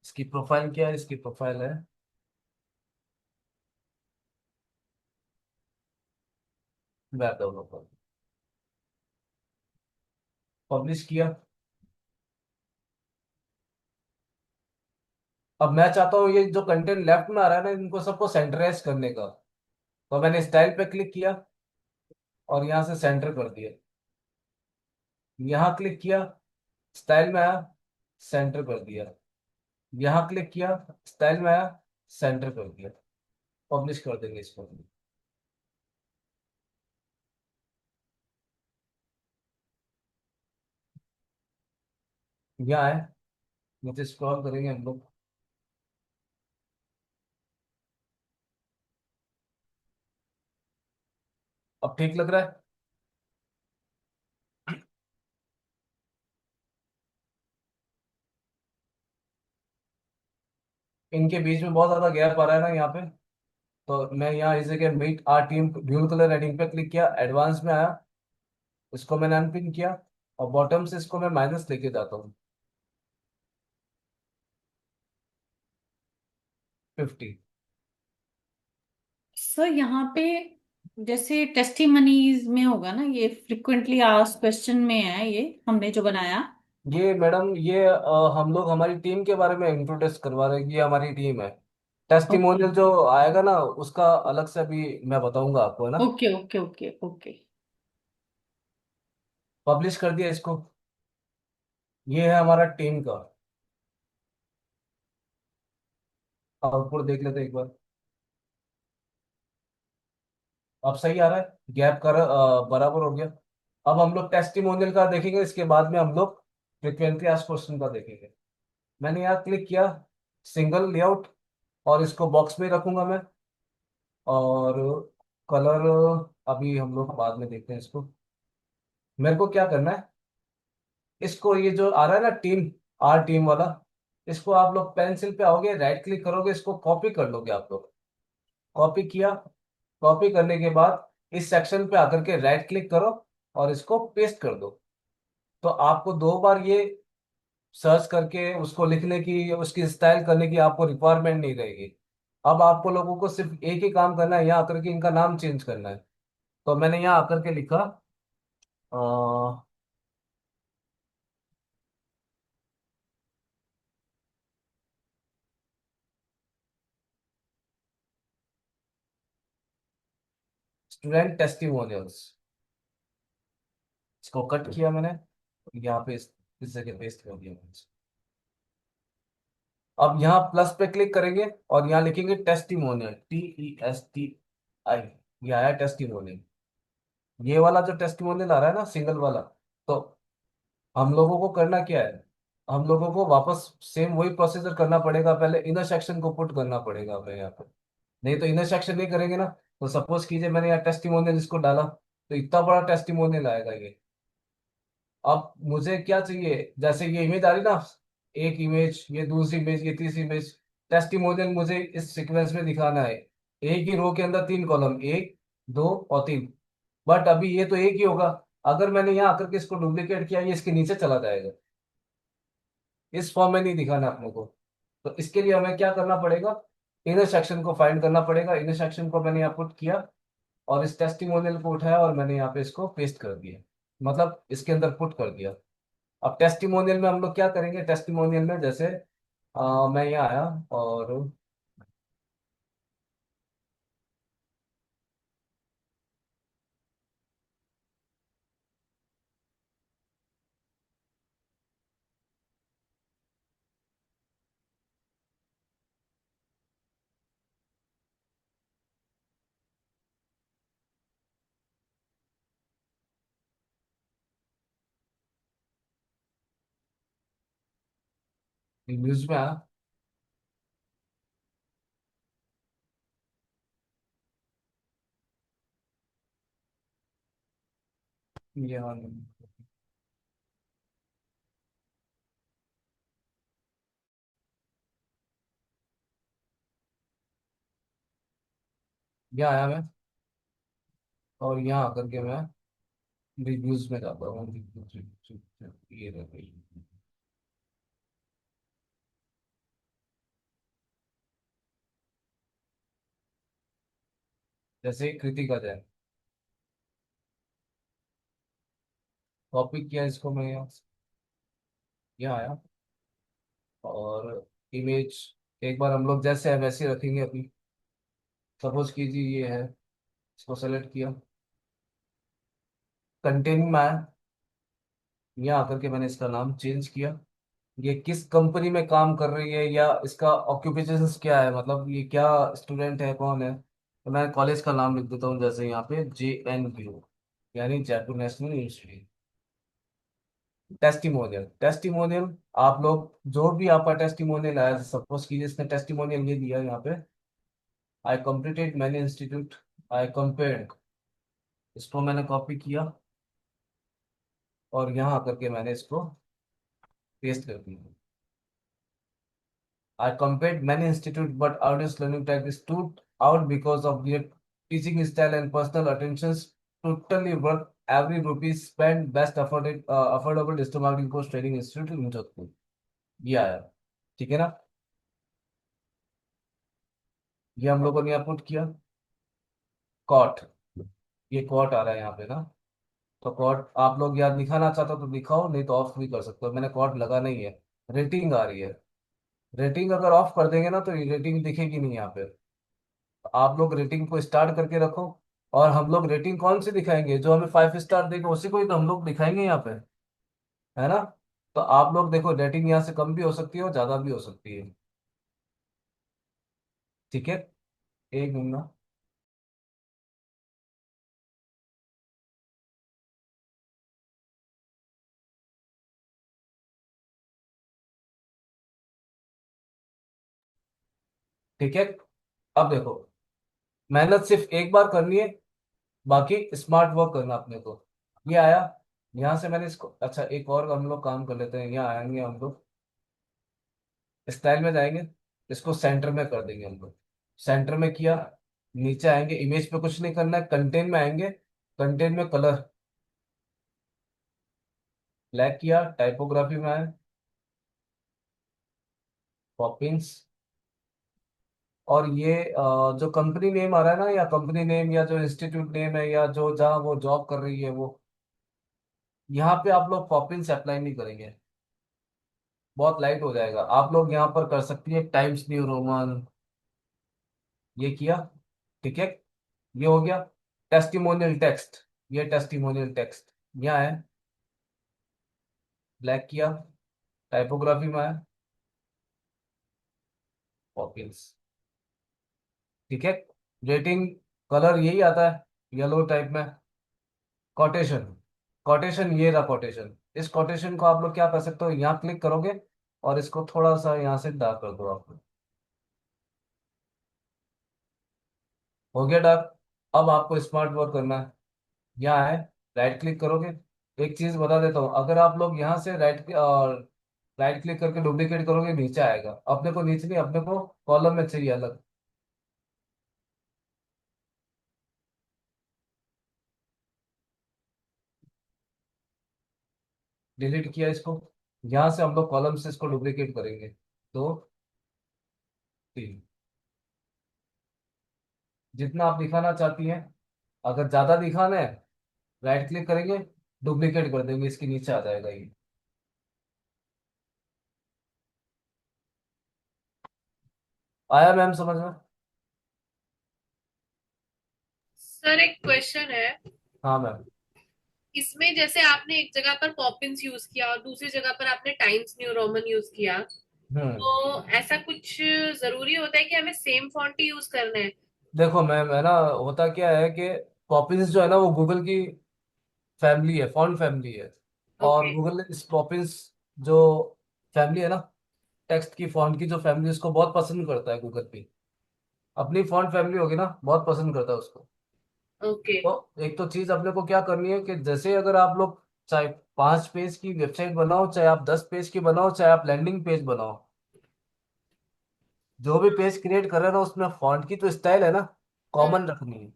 इसकी प्रोफाइल क्या है, इसकी प्रोफाइल है वेब डेवलपर। पब्लिश किया। अब मैं चाहता हूँ ये जो कंटेंट लेफ्ट में आ रहा है ना, इनको सबको सेंटराइज करने का, तो मैंने स्टाइल पे क्लिक किया और यहाँ से सेंटर कर दिया, यहाँ क्लिक किया, स्टाइल में आया, सेंटर कर दिया, यहाँ क्लिक किया, स्टाइल में आया, सेंटर कर दिया। पब्लिश कर देंगे इसको। यहाँ है, नीचे स्क्रॉल करेंगे हम लोग। अब ठीक लग रहा है? इनके बीच में बहुत ज्यादा गैप आ रहा है ना यहाँ पे, तो मैं यहाँ इस जगह meet our team dual colour heading पे क्लिक किया, एडवांस में आया, इसको मैंने अनपिन किया, और बॉटम से इसको मैं माइनस लेके जाता हूँ, 50। सर यहाँ पे जैसे टेस्टिमनीज में होगा ना, ये फ्रिक्वेंटली आस्क्ड क्वेश्चन में है, ये हमने जो बनाया। ये मैडम ये हम लोग हमारी टीम के बारे में इंट्रोड्यूस करवा रहे हैं कि ये हमारी टीम है। ओके टेस्टिमोनियल जो आएगा ना, उसका अलग से अभी मैं बताऊंगा आपको, है ना। Okay okay okay okay. Publish कर दिया इसको, ये है हमारा टीम का आउटपुट, देख लेते हैं एक बार। अब सही आ रहा है, गैप कर बराबर हो गया। अब हम लोग टेस्टिमोनियल का देखेंगे, इसके बाद में हम लोग फ्रिक्वेंटली आस्क्ड क्वेश्चन का देखेंगे। मैंने यहाँ क्लिक किया, सिंगल लेआउट, और इसको बॉक्स में रखूंगा मैं, और कलर अभी हम लोग बाद में देखते हैं इसको। मेरे को क्या करना है, इसको ये जो आ रहा है ना टीम, आर टीम वाला, इसको आप लोग पेंसिल पे आओगे, राइट क्लिक करोगे, इसको कॉपी कर लोगे आप लोग। कॉपी किया, कॉपी करने के बाद इस सेक्शन पे आकर के राइट क्लिक करो और इसको पेस्ट कर दो। तो आपको दो बार ये सर्च करके उसको लिखने की, उसकी स्टाइल करने की आपको रिक्वायरमेंट नहीं रहेगी। अब आपको लोगों को सिर्फ एक ही काम करना है, यहाँ आकर के इनका नाम चेंज करना है। तो मैंने यहाँ आकर के लिखा स्टूडेंट टेस्टिमोनियल्स, इसको कट किया मैंने, यहाँ पे इस जगह पेस्ट कर दिया मैंने। अब यहाँ प्लस पे क्लिक करेंगे और यहाँ लिखेंगे टेस्टिमोनियल, TESTI। ये आया टेस्टिमोनियल। ये वाला जो टेस्टिमोनियल आ रहा है ना, सिंगल वाला, तो हम लोगों को करना क्या है, हम लोगों को वापस सेम वही प्रोसीजर करना पड़ेगा। पहले इनर सेक्शन को पुट करना पड़ेगा हमें यहाँ पे। नहीं तो इनर सेक्शन नहीं करेंगे ना, तो सपोज कीजिए मैंने यहाँ टेस्टिमोनियल इसको डाला, तो इतना बड़ा टेस्टिमोनियल आएगा ये। अब मुझे क्या चाहिए, जैसे ये इमेज आ रही ना, एक इमेज, ये दूसरी इमेज, ये तीसरी इमेज, टेस्टिमोनियल मुझे इस सीक्वेंस में दिखाना है। एक ही रो के अंदर तीन कॉलम, एक, दो और तीन। बट अभी ये तो एक ही होगा। अगर मैंने यहाँ आकर के इसको डुप्लीकेट किया, ये इसके नीचे चला जाएगा। इस फॉर्म में नहीं दिखाना अपने को। तो इसके लिए हमें क्या करना पड़ेगा, इनर सेक्शन को फाइंड करना पड़ेगा। इनर सेक्शन को मैंने यहाँ पुट किया और इस टेस्टिमोनियल को उठाया और मैंने यहाँ पे इसको पेस्ट कर दिया, मतलब इसके अंदर पुट कर दिया। अब टेस्टिमोनियल में हम लोग क्या करेंगे, टेस्टिमोनियल में जैसे मैं यहाँ आया और न्यूज में आया। यहाँ यहाँ आया मैं, और यहाँ आकर के मैं रिव्यूज में जाता हूँ। ये रह गई। जैसे कृतिका जैन, कॉपी किया इसको मैं यहाँ आया और इमेज एक बार हम लोग जैसे है वैसे ही रखेंगे अभी। सपोज कीजिए ये है, इसको सेलेक्ट किया, कंटेंट में आया, यहाँ आकर के मैंने इसका नाम चेंज किया। ये किस कंपनी में काम कर रही है या इसका ऑक्यूपेशन क्या है, मतलब ये क्या स्टूडेंट है, कौन है, तो मैं कॉलेज का नाम लिख देता हूँ। जैसे यहाँ पे JNU, यानी Jaipur national university. Testimonial, testimonial आप लोग जो भी आपका टेस्टिमोनियल आया, सपोज कीजिए इसने टेस्टिमोनियल ये दिया यहाँ पे, I completed many institute, I compared, इसको मैंने कॉपी किया और यहाँ आकर के मैंने इसको पेस्ट कर दिया। I compared many institutes, but Audience Learning Tech stood out because of their teaching style and personal attentions. Totally worth every rupee spent. Best affordable digital marketing course training institute in Jodhpur. ये आया, ठीक है ना। ये हम लोगों ने यहाँ पुट किया, कॉट, ये कॉट आ रहा है यहाँ पे ना। तो कॉट आप लोग याद दिखाना चाहते हो तो दिखाओ, नहीं तो ऑफ भी कर सकते हो। मैंने कॉट लगा नहीं है। रेटिंग आ रही है, रेटिंग अगर ऑफ कर देंगे ना तो ये रेटिंग दिखेगी नहीं यहाँ पे। आप लोग रेटिंग को स्टार्ट करके रखो। और हम लोग रेटिंग कौन सी दिखाएंगे, जो हमें 5 स्टार देगा उसी को ही तो हम लोग दिखाएंगे यहाँ पे, है ना। तो आप लोग देखो, रेटिंग यहाँ से कम भी हो सकती है और ज्यादा भी हो सकती है, ठीक है। एक मिनट ना। ठीक है, अब देखो, मेहनत सिर्फ एक बार करनी है, बाकी स्मार्ट वर्क करना अपने को। ये आया, यहाँ से मैंने इसको, अच्छा एक और हम लोग काम कर लेते हैं। यहाँ आएंगे हम लोग, स्टाइल में जाएंगे, इसको सेंटर में कर देंगे हम लोग। सेंटर में किया, नीचे आएंगे, इमेज पे कुछ नहीं करना है, कंटेंट में आएंगे, कंटेंट में कलर ब्लैक किया, टाइपोग्राफी में आए, पॉपिंस, और ये जो कंपनी नेम आ रहा है ना, या कंपनी नेम या जो इंस्टीट्यूट नेम है या जो जहाँ वो जॉब कर रही है वो, यहाँ पे आप लोग पॉपिंस अप्लाई नहीं करेंगे, बहुत लाइट हो जाएगा। आप लोग यहाँ पर कर सकती है टाइम्स न्यू रोमन, ये किया, ठीक है। ये हो गया टेस्टिमोनियल टेक्स्ट, ये टेस्टिमोनियल टेक्स्ट यहाँ है, ब्लैक किया, टाइपोग्राफी में आया, पॉपिंस। ठीक है। रेटिंग कलर यही आता है, येलो टाइप में। कोटेशन, कोटेशन ये रहा कोटेशन। इस कोटेशन को आप लोग क्या कर सकते हो, यहाँ क्लिक करोगे और इसको थोड़ा सा यहाँ से डार्क कर दो आप। हो गया डार्क। अब आपको स्मार्ट वर्क करना है। यहाँ है, राइट क्लिक करोगे। एक चीज बता देता हूँ, अगर आप लोग यहाँ से राइट क्लिक करके डुप्लीकेट करोगे नीचे आएगा। अपने को नीचे नहीं, अपने को कॉलम में चाहिए अलग। डिलीट किया इसको। यहाँ से हम लोग कॉलम से इसको डुप्लीकेट करेंगे। दो, तीन, जितना आप दिखाना चाहती हैं। अगर ज्यादा दिखाना है, राइट क्लिक करेंगे, डुप्लीकेट कर देंगे, इसके नीचे आ जाएगा ये। आया मैम समझ में? सर एक क्वेश्चन है, हाँ मैम। इसमें जैसे आपने एक जगह पर पॉपिंस यूज किया और दूसरी जगह पर आपने टाइम्स न्यू रोमन यूज किया, हम्म। तो ऐसा कुछ जरूरी होता है कि हमें सेम फॉन्ट ही यूज करना है? देखो मैम, है ना, होता क्या है कि पॉपिंस जो है ना वो गूगल की फैमिली है, फॉन्ट फैमिली है। और ओके। गूगल इस पॉपिंस जो फैमिली है ना, टेक्स्ट की फॉन्ट की जो फैमिली, उसको बहुत पसंद करता है गूगल पे। अपनी फॉन्ट फैमिली होगी ना, बहुत पसंद करता है उसको। ओके। तो एक तो चीज अपने को क्या करनी है कि जैसे अगर आप लोग चाहे 5 पेज की वेबसाइट बनाओ, चाहे आप 10 पेज की बनाओ, चाहे आप लैंडिंग पेज बनाओ, जो भी पेज क्रिएट कर रहे हो ना, उसमें फॉन्ट की तो स्टाइल है ना, हम्म। कॉमन रखनी है।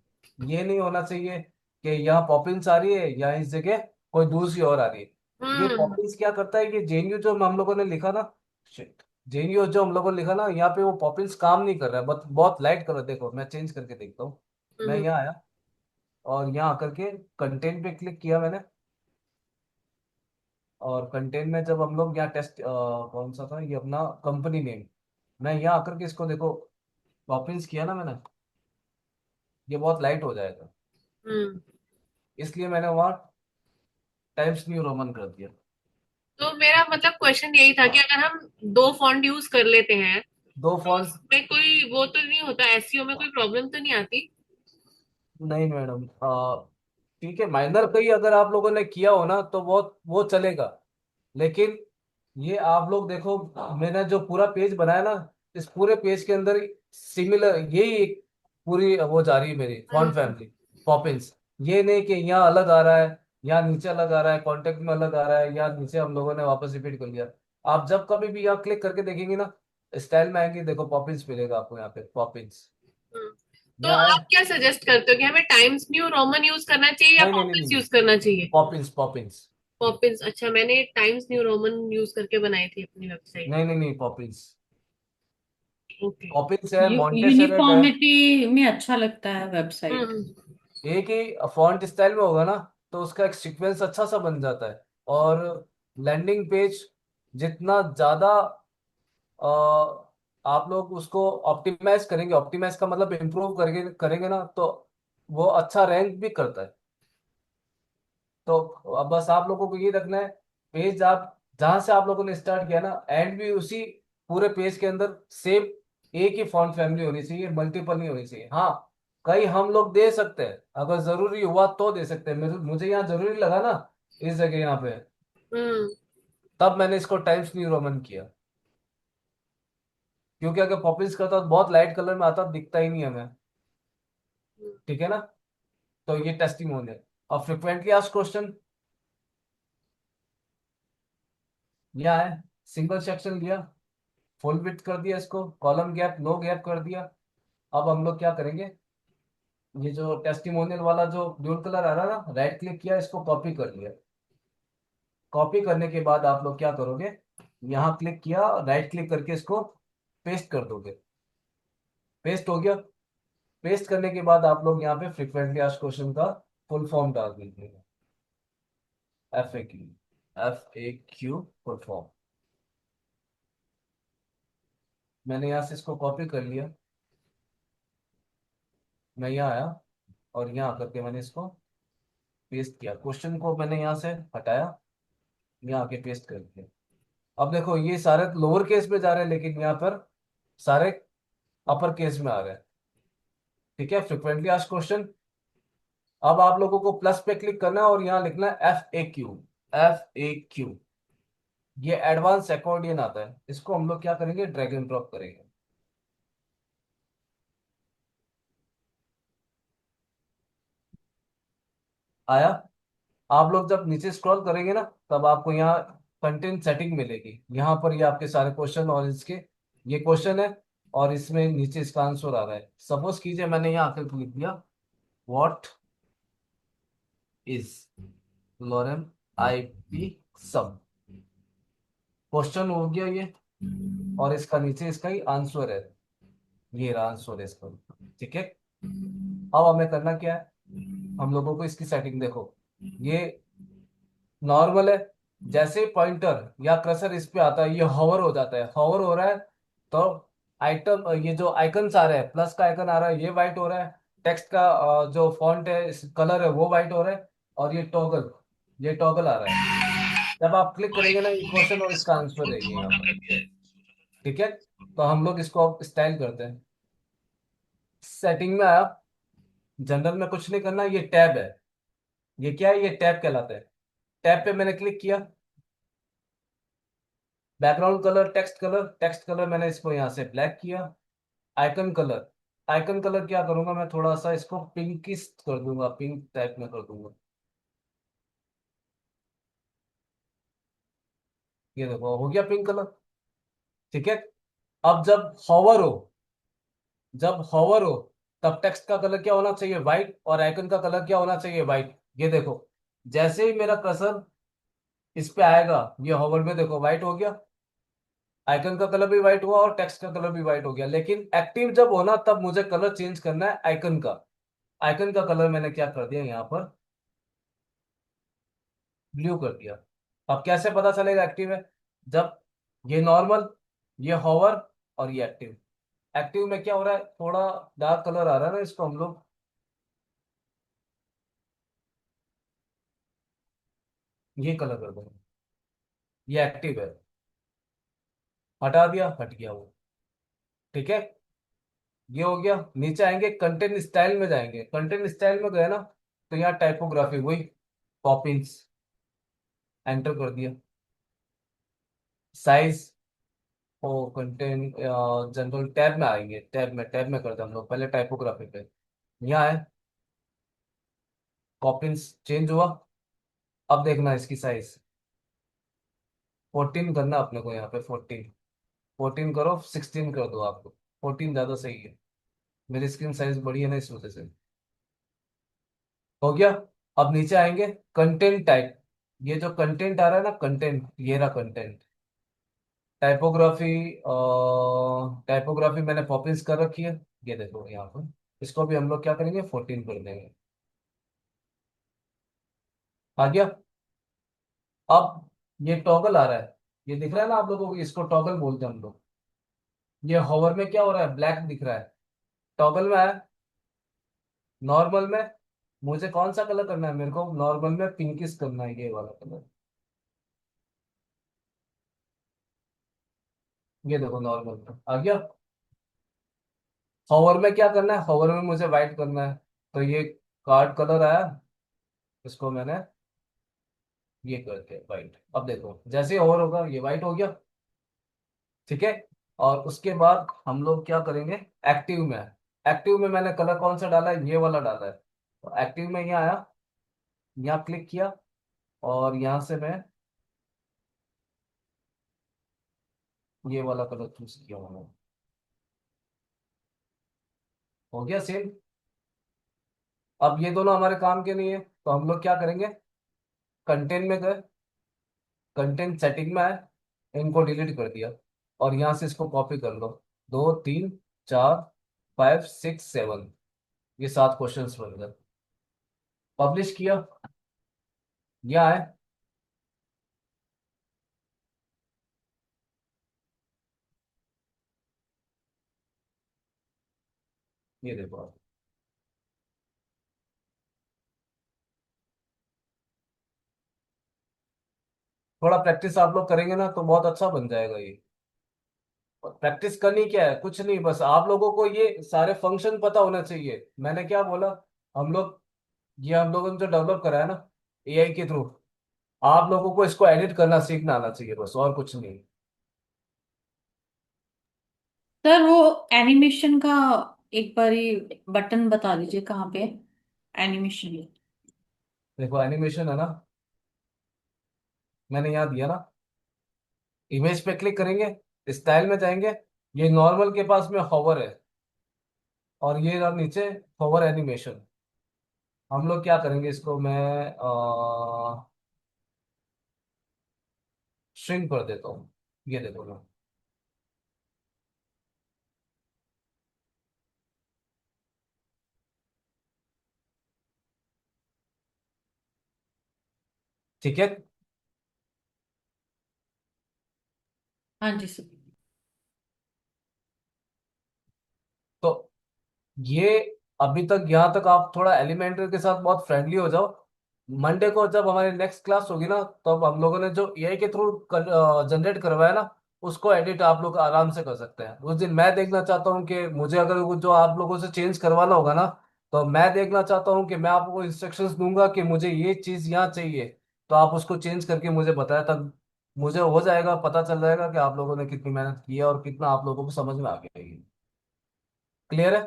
ये नहीं होना चाहिए कि यहाँ पॉपिंस आ रही है या इस जगह कोई दूसरी और आ रही है। ये हम्म। पॉपिंस क्या करता है कि जेएनयू जो हम लोगों ने लिखा ना, शिट, जेएनयू जो हम लोगों ने लिखा ना, यहाँ पे वो पॉपिंस काम नहीं कर रहा है। बहुत लाइट कलर, देखो मैं चेंज करके देखता हूँ। मैं हम्म। यहाँ आया और यहाँ आकर के कंटेंट पे क्लिक किया मैंने। और कंटेंट में जब हम लोग यहाँ टेस्ट, कौन सा था ये, अपना कंपनी नेम, मैं यहाँ आकर के इसको देखो पॉपिंस किया ना मैंने, ये बहुत लाइट हो जाएगा। हम्म। इसलिए मैंने वहाँ टाइम्स न्यू रोमन कर दिया। तो मेरा मतलब क्वेश्चन यही था कि अगर हम दो फॉन्ट यूज कर लेते हैं दो तो फॉन्ट, उसमें कोई वो तो नहीं होता, एसईओ में कोई प्रॉब्लम तो नहीं आती? नहीं मैडम, ठीक है, माइनर का ही अगर आप लोगों ने किया हो ना तो वो चलेगा। लेकिन ये आप लोग देखो, मैंने जो पूरा पेज बनाया ना, इस पूरे पेज के अंदर सिमिलर यही एक पूरी वो जा रही है मेरी फॉन्ट हम्म। फैमिली, पॉपिंस। ये नहीं कि यहाँ अलग आ रहा है, यहाँ नीचे अलग आ रहा है, कॉन्टेक्ट में अलग आ रहा है, यहाँ नीचे हम लोगों ने वापस रिपीट कर लिया। आप जब कभी भी यहाँ क्लिक करके देखेंगे ना, स्टाइल में आएंगे, देखो पॉपिंस मिलेगा आपको यहाँ पे, पॉपिंस। हम्म। तो यहाँ आप है। क्या सजेस्ट करते हो कि हमें टाइम्स न्यू रोमन यूज करना चाहिए या नहीं नहीं नहीं पॉपिंस नहीं, यूज करना चाहिए? पॉपिंस पॉपिंस। पॉपिंस, अच्छा, मैंने टाइम्स न्यू रोमन यूज करके बनाई थी अपनी वेबसाइट। नहीं नहीं नहीं, पॉपिंस। ओके। पॉपिंस है, मॉन्टेसेरेट है। यूनिफॉर्मिटी में अच्छा लगता है वेबसाइट। हम्म। एक ही फॉन्ट स्टाइल में होगा ना, तो उसका एक सीक्वेंस अच्छा सा बन जाता है। और लैंडिंग पेज जितना ज्यादा आप लोग उसको ऑप्टिमाइज करेंगे, ऑप्टिमाइज का मतलब इम्प्रूव करेंगे करेंगे ना, तो वो अच्छा रैंक भी करता है। तो अब बस आप लोगों को ये रखना है, पेज आप जहां से आप लोगों ने स्टार्ट किया ना, एंड भी उसी पूरे पेज के अंदर सेम एक ही फॉन्ट फैमिली होनी चाहिए, मल्टीपल नहीं होनी चाहिए। हाँ, कई हम लोग दे सकते हैं, अगर जरूरी हुआ तो दे सकते हैं। मुझे यहाँ जरूरी लगा ना इस जगह यहाँ पे, हम्म। तब मैंने इसको टाइम्स न्यू रोमन किया। क्योंकि अगर पॉपिंस करता तो बहुत लाइट कलर में आता, दिखता ही नहीं हमें। ठीक है ना? तो ये टेस्टिंग होने। और फ्रिक्वेंटली आस्क्ड क्वेश्चन, यह है, सिंगल सेक्शन लिया, फुल विड्थ कर दिया इसको, कॉलम गैप नो गैप कर दिया। अब हम लोग क्या करेंगे, ये जो टेस्टिमोनियल वाला जो ड्यूल कलर आ रहा है ना, राइट क्लिक किया, इसको कॉपी कर लिया। कॉपी करने के बाद आप लोग क्या करोगे, यहाँ क्लिक किया, राइट क्लिक करके इसको पेस्ट कर दोगे। पेस्ट हो गया। पेस्ट करने के बाद आप लोग यहाँ पे फ्रिक्वेंटली आस्क्ड क्वेश्चन का फुल फॉर्म डाल दीजिएगा। FAQ full form. मैंने यहाँ से इसको कॉपी कर लिया। मैं यहाँ आया और यहाँ करके मैंने इसको पेस्ट किया, क्वेश्चन को मैंने यहाँ से हटाया, यहाँ आके पेस्ट कर दिया। अब देखो ये सारे लोअर केस में जा रहे हैं, लेकिन यहाँ पर सारे अपर केस में आ रहा है। ठीक है, फ्रिक्वेंटली आस्क्ड क्वेश्चन। अब आप लोगों को प्लस पे क्लिक करना है और यहाँ लिखना है FAQ। FAQ, ये एडवांस अकॉर्डियन आता है, इसको हम लोग क्या करेंगे, ड्रैग एंड ड्रॉप करेंगे। आया। आप लोग जब नीचे स्क्रॉल करेंगे ना, तब आपको यहाँ कंटेंट सेटिंग मिलेगी। यहाँ पर ये आपके सारे क्वेश्चन और इसके ये क्वेश्चन है, और इसमें नीचे इसका आंसर आ रहा है। सपोज कीजिए मैंने यहाँ आकर लिख दिया, व्हाट इज लोरेम IP सब, क्वेश्चन हो गया ये, और इसका नीचे इसका ही आंसर है। ये रहा आंसर है इसका। ठीक है, अब हमें करना क्या है, हम लोगों को इसकी सेटिंग देखो। ये नॉर्मल है, जैसे पॉइंटर या कर्सर इस पे आता है ये हॉवर हो जाता है। हॉवर हो रहा है तो आइटम, ये जो आइकन्स आ रहे हैं, प्लस का आइकन आ रहा है ये वाइट हो रहा है, टेक्स्ट का जो फॉन्ट है कलर है वो वाइट हो रहा है, और ये टॉगल, ये टॉगल आ रहा है। जब आप क्लिक करेंगे ना, ये क्वेश्चन और इसका आंसर रहेगी यहाँ पर। ठीक है, तो हम लोग इसको अब स्टाइल करते हैं। सेटिंग में आया, जनरल में कुछ नहीं करना, ये टैब है। ये क्या है, ये टैब कहलाता है। टैब पे मैंने क्लिक किया, background colour, text colour, text colour मैंने इसको यहाँ से ब्लैक किया। आइकन कलर, आइकन कलर क्या करूंगा मैं, थोड़ा सा इसको पिंकिश कर दूंगा, पिंक टाइप में कर दूंगा। ये देखो हो गया पिंक कलर। ठीक है, अब जब हॉवर हो तब टेक्स्ट का कलर क्या होना चाहिए, व्हाइट, और आइकन का कलर क्या होना चाहिए, व्हाइट। ये देखो, जैसे ही मेरा कर्सर इस पे आएगा, ये हॉवर में देखो व्हाइट हो गया, आइकन का कलर भी व्हाइट हुआ और टेक्स्ट का कलर भी व्हाइट हो गया। लेकिन एक्टिव जब होना तब मुझे कलर चेंज करना है आइकन का। आइकन का कलर मैंने क्या कर दिया यहाँ पर, ब्लू कर दिया। अब कैसे पता चलेगा एक्टिव है, जब ये नॉर्मल, ये हॉवर, और ये एक्टिव। एक्टिव में क्या हो रहा है, थोड़ा डार्क कलर आ रहा है ना, इसको हम लोग ये कलर कर देंगे। ये एक्टिव है, हटा दिया, हट गया वो। ठीक है, ये हो गया। नीचे आएंगे, कंटेंट स्टाइल में जाएंगे, कंटेंट स्टाइल में गए ना, तो यहाँ टाइपोग्राफी वही, पॉपिंस, एंटर कर दिया। साइज और कंटेंट, जनरल टैब में आएंगे, टैब में करते हैं हम लोग, पहले टाइपोग्राफी पे। यहाँ है, पॉपिंस चेंज हुआ। अब देखना इसकी साइज, 14 करना अपने को, यहाँ पे 14। 14 करो, 16 कर दो आपको, 14 ज्यादा सही है। मेरी स्क्रीन साइज बड़ी है ना, इस वजह से। हो गया। अब नीचे आएंगे, कंटेंट टाइप। ये जो कंटेंट आ रहा है ना, कंटेंट, ये रहा कंटेंट। टाइपोग्राफी, टाइपोग्राफी मैंने पॉपिंस कर रखी है, ये देखो यहाँ पर। इसको भी हम लोग क्या करेंगे, 14 कर देंगे। आ गया। अब ये टॉगल आ रहा है, ये दिख रहा है ना आप लोगों को, इसको टॉगल बोलते हैं हम लोग। ये हॉवर में क्या हो रहा है, ब्लैक दिख रहा है। टॉगल में आया, नॉर्मल में मुझे कौन सा कलर करना है, मेरे को नॉर्मल में पिंकिश करना है, ये वाला कलर। ये देखो नॉर्मल में आ गया। हॉवर में क्या करना है, हॉवर में मुझे व्हाइट करना है, तो ये कार्ड कलर आया, इसको मैंने ये करके व्हाइट। अब देखो जैसे ही हॉवर होगा ये व्हाइट हो गया। ठीक है, और उसके बाद हम लोग क्या करेंगे, एक्टिव में। एक्टिव में मैंने कलर कौन सा डाला है, ये वाला डाला है। तो एक्टिव में यहाँ आया, यहाँ क्लिक किया, और यहाँ से मैं ये वाला कलर चूज किया हूँ। हो गया सेम। अब ये दोनों हमारे काम के नहीं है, तो हम लोग क्या करेंगे, कंटेंट में गए, कंटेंट सेटिंग में आए, इनको डिलीट कर दिया, और यहाँ से इसको कॉपी कर लो। 2 3 4 5 6 7, ये 7 क्वेश्चंस बन गए। पब्लिश किया, ये आए। ये देखो आप। थोड़ा प्रैक्टिस आप लोग करेंगे ना, तो बहुत अच्छा बन जाएगा ये। प्रैक्टिस करनी क्या है, कुछ नहीं, बस आप लोगों को ये सारे फंक्शन पता होना चाहिए। मैंने क्या बोला, हम लोग ये हम लोगों ने जो डेवलप करा है ना एआई के थ्रू, आप लोगों को इसको एडिट करना सीखना आना चाहिए, बस और कुछ नहीं। सर वो एनिमेशन का एक बारी बटन बता दीजिए कहाँ पे एनिमेशन। देखो एनिमेशन है ना, मैंने यहाँ दिया ना, इमेज पे क्लिक करेंगे, स्टाइल में जाएंगे, ये नॉर्मल के पास में हॉवर है, और ये रहा नीचे हॉवर एनिमेशन। हम लोग क्या करेंगे, इसको मैं श्रिंक कर देता हूँ, ये देखो ना। ठीक है, हाँ जी सर। तो ये अभी तक यहाँ तक आप थोड़ा एलिमेंटर के साथ बहुत फ्रेंडली हो जाओ। मंडे को जब हमारी नेक्स्ट क्लास होगी ना, तब हम लोगों ने जो एआई के थ्रू जनरेट करवाया ना, उसको एडिट आप लोग आराम से कर सकते हैं। उस दिन मैं देखना चाहता हूँ कि मुझे अगर वो जो आप लोगों से चेंज करवाना होगा ना, तो मैं देखना चाहता हूँ कि मैं आपको इंस्ट्रक्शंस दूंगा कि मुझे ये चीज़ यहाँ चाहिए, तो आप उसको चेंज करके मुझे बताया, तब मुझे हो जाएगा, पता चल जाएगा कि आप लोगों ने कितनी मेहनत की है और कितना आप लोगों को समझ में आ गया है। क्लियर है?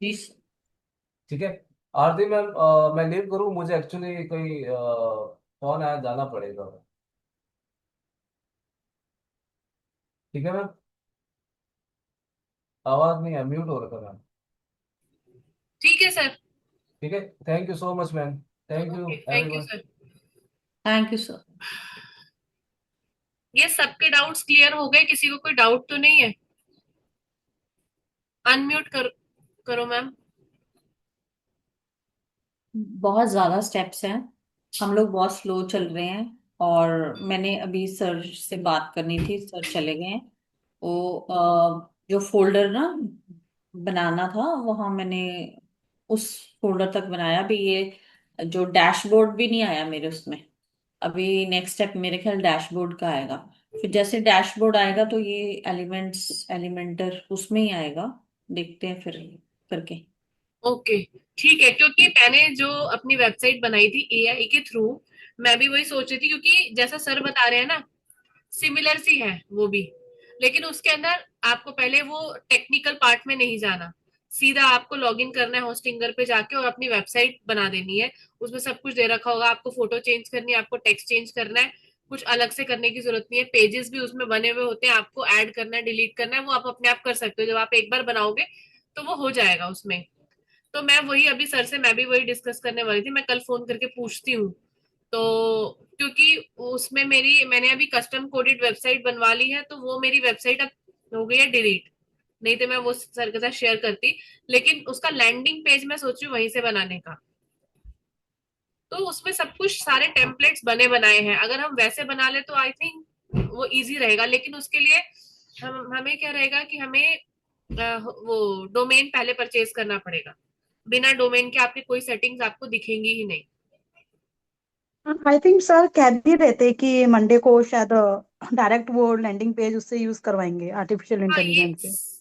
जी सर। ठीक है। आरती मैम, मैं लीव करूँ, मुझे एक्चुअली कोई फोन आया, जाना पड़ेगा। ठीक है मैम, आवाज नहीं है, म्यूट हो रखा मैम। ठीक है सर। ठीक है, thank you so much ma'am. Thank you okay, thank you everyone. Sir. Thank you sir. ये सबके डाउट्स क्लियर हो गए? किसी को कोई डाउट तो नहीं है? अनम्यूट करो मैम। बहुत ज़्यादा स्टेप्स हैं, हम लोग बहुत स्लो चल रहे हैं। और मैंने अभी सर से बात करनी थी, सर चले गए हैं। वो जो फोल्डर ना बनाना था वहाँ मैंने उस फोल्डर तक बनाया। अभी ये जो डैशबोर्ड भी नहीं आया मेरे उसमें। अभी नेक्स्ट स्टेप मेरे ख्याल डैशबोर्ड का आएगा। फिर जैसे डैशबोर्ड आएगा तो ये एलिमेंट्स एलिमेंटर उसमें ही आएगा। देखते हैं फिर करके। ओके, ठीक है। क्योंकि मैंने जो अपनी वेबसाइट बनाई थी एआई के थ्रू, मैं भी वही सोच रही थी, क्योंकि जैसा सर बता रहे हैं ना, सिमिलर सी है वो भी। लेकिन उसके अंदर आपको पहले वो टेक्निकल पार्ट में नहीं जाना, सीधा आपको लॉगिन करना है होस्टिंगर पे जाके और अपनी वेबसाइट बना देनी है। उसमें सब कुछ दे रखा होगा, आपको फोटो चेंज करनी है, आपको टेक्स्ट चेंज करना है, कुछ अलग से करने की जरूरत नहीं है। पेजेस भी उसमें बने हुए होते हैं, आपको ऐड करना है, डिलीट करना है, वो आप अपने आप कर सकते हो। जब आप एक बार बनाओगे तो वो हो जाएगा उसमें। तो मैं वही अभी सर से मैं भी वही डिस्कस करने वाली थी, मैं कल फोन करके पूछती हूँ। तो क्योंकि उसमें मैंने अभी कस्टम कोडेड वेबसाइट बनवा ली है, तो वो मेरी वेबसाइट अब हो गई है डिलीट। नहीं तो मैं वो सर के साथ शेयर करती। लेकिन उसका लैंडिंग पेज मैं सोच रही हूँ वहीं से बनाने का। तो उसमें सब कुछ सारे टेम्पलेट्स बने बनाए हैं, अगर हम वैसे बना ले तो आई थिंक वो इजी रहेगा। लेकिन उसके लिए हमें क्या रहेगा कि हमें वो डोमेन पहले परचेज करना पड़ेगा। बिना डोमेन के आपकी कोई सेटिंग्स आपको दिखेंगी ही नहीं। आई थिंक सर कह भी रहे थे कि मंडे को शायद डायरेक्ट वो लैंडिंग पेज उससे यूज करवाएंगे आर्टिफिशियल हाँ, ये इंटेलिजेंस से।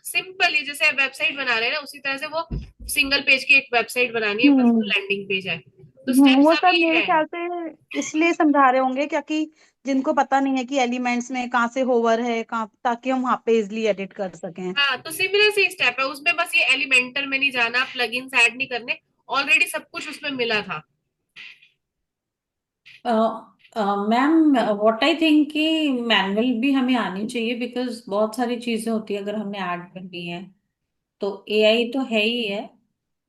सिंपल ही जैसे वेबसाइट बना रहे हैं ना, उसी तरह से वो सिंगल पेज की एक वेबसाइट बनानी है, बस वो हम्म। लैंडिंग पेज है। तो स्टेप्स वो अभी सब मेरे है। ख्याल से इसलिए समझा रहे होंगे क्योंकि जिनको पता नहीं है कि एलिमेंट्स में कहाँ से होवर है कहाँ, ताकि हम वहाँ पे इजिली एडिट कर सकें। हाँ, तो सिमिलर से स्टेप है उसमें, बस ये एलिमेंटर में नहीं जाना, प्लगइन्स ऐड नहीं करने। ऑलरेडी सब कुछ उसमें मिला था। मैम व्हाट आई थिंक कि मैनुअल भी हमें आनी चाहिए, बिकॉज बहुत सारी चीजें होती है अगर हमने ऐड करनी है। तो एआई तो है ही है,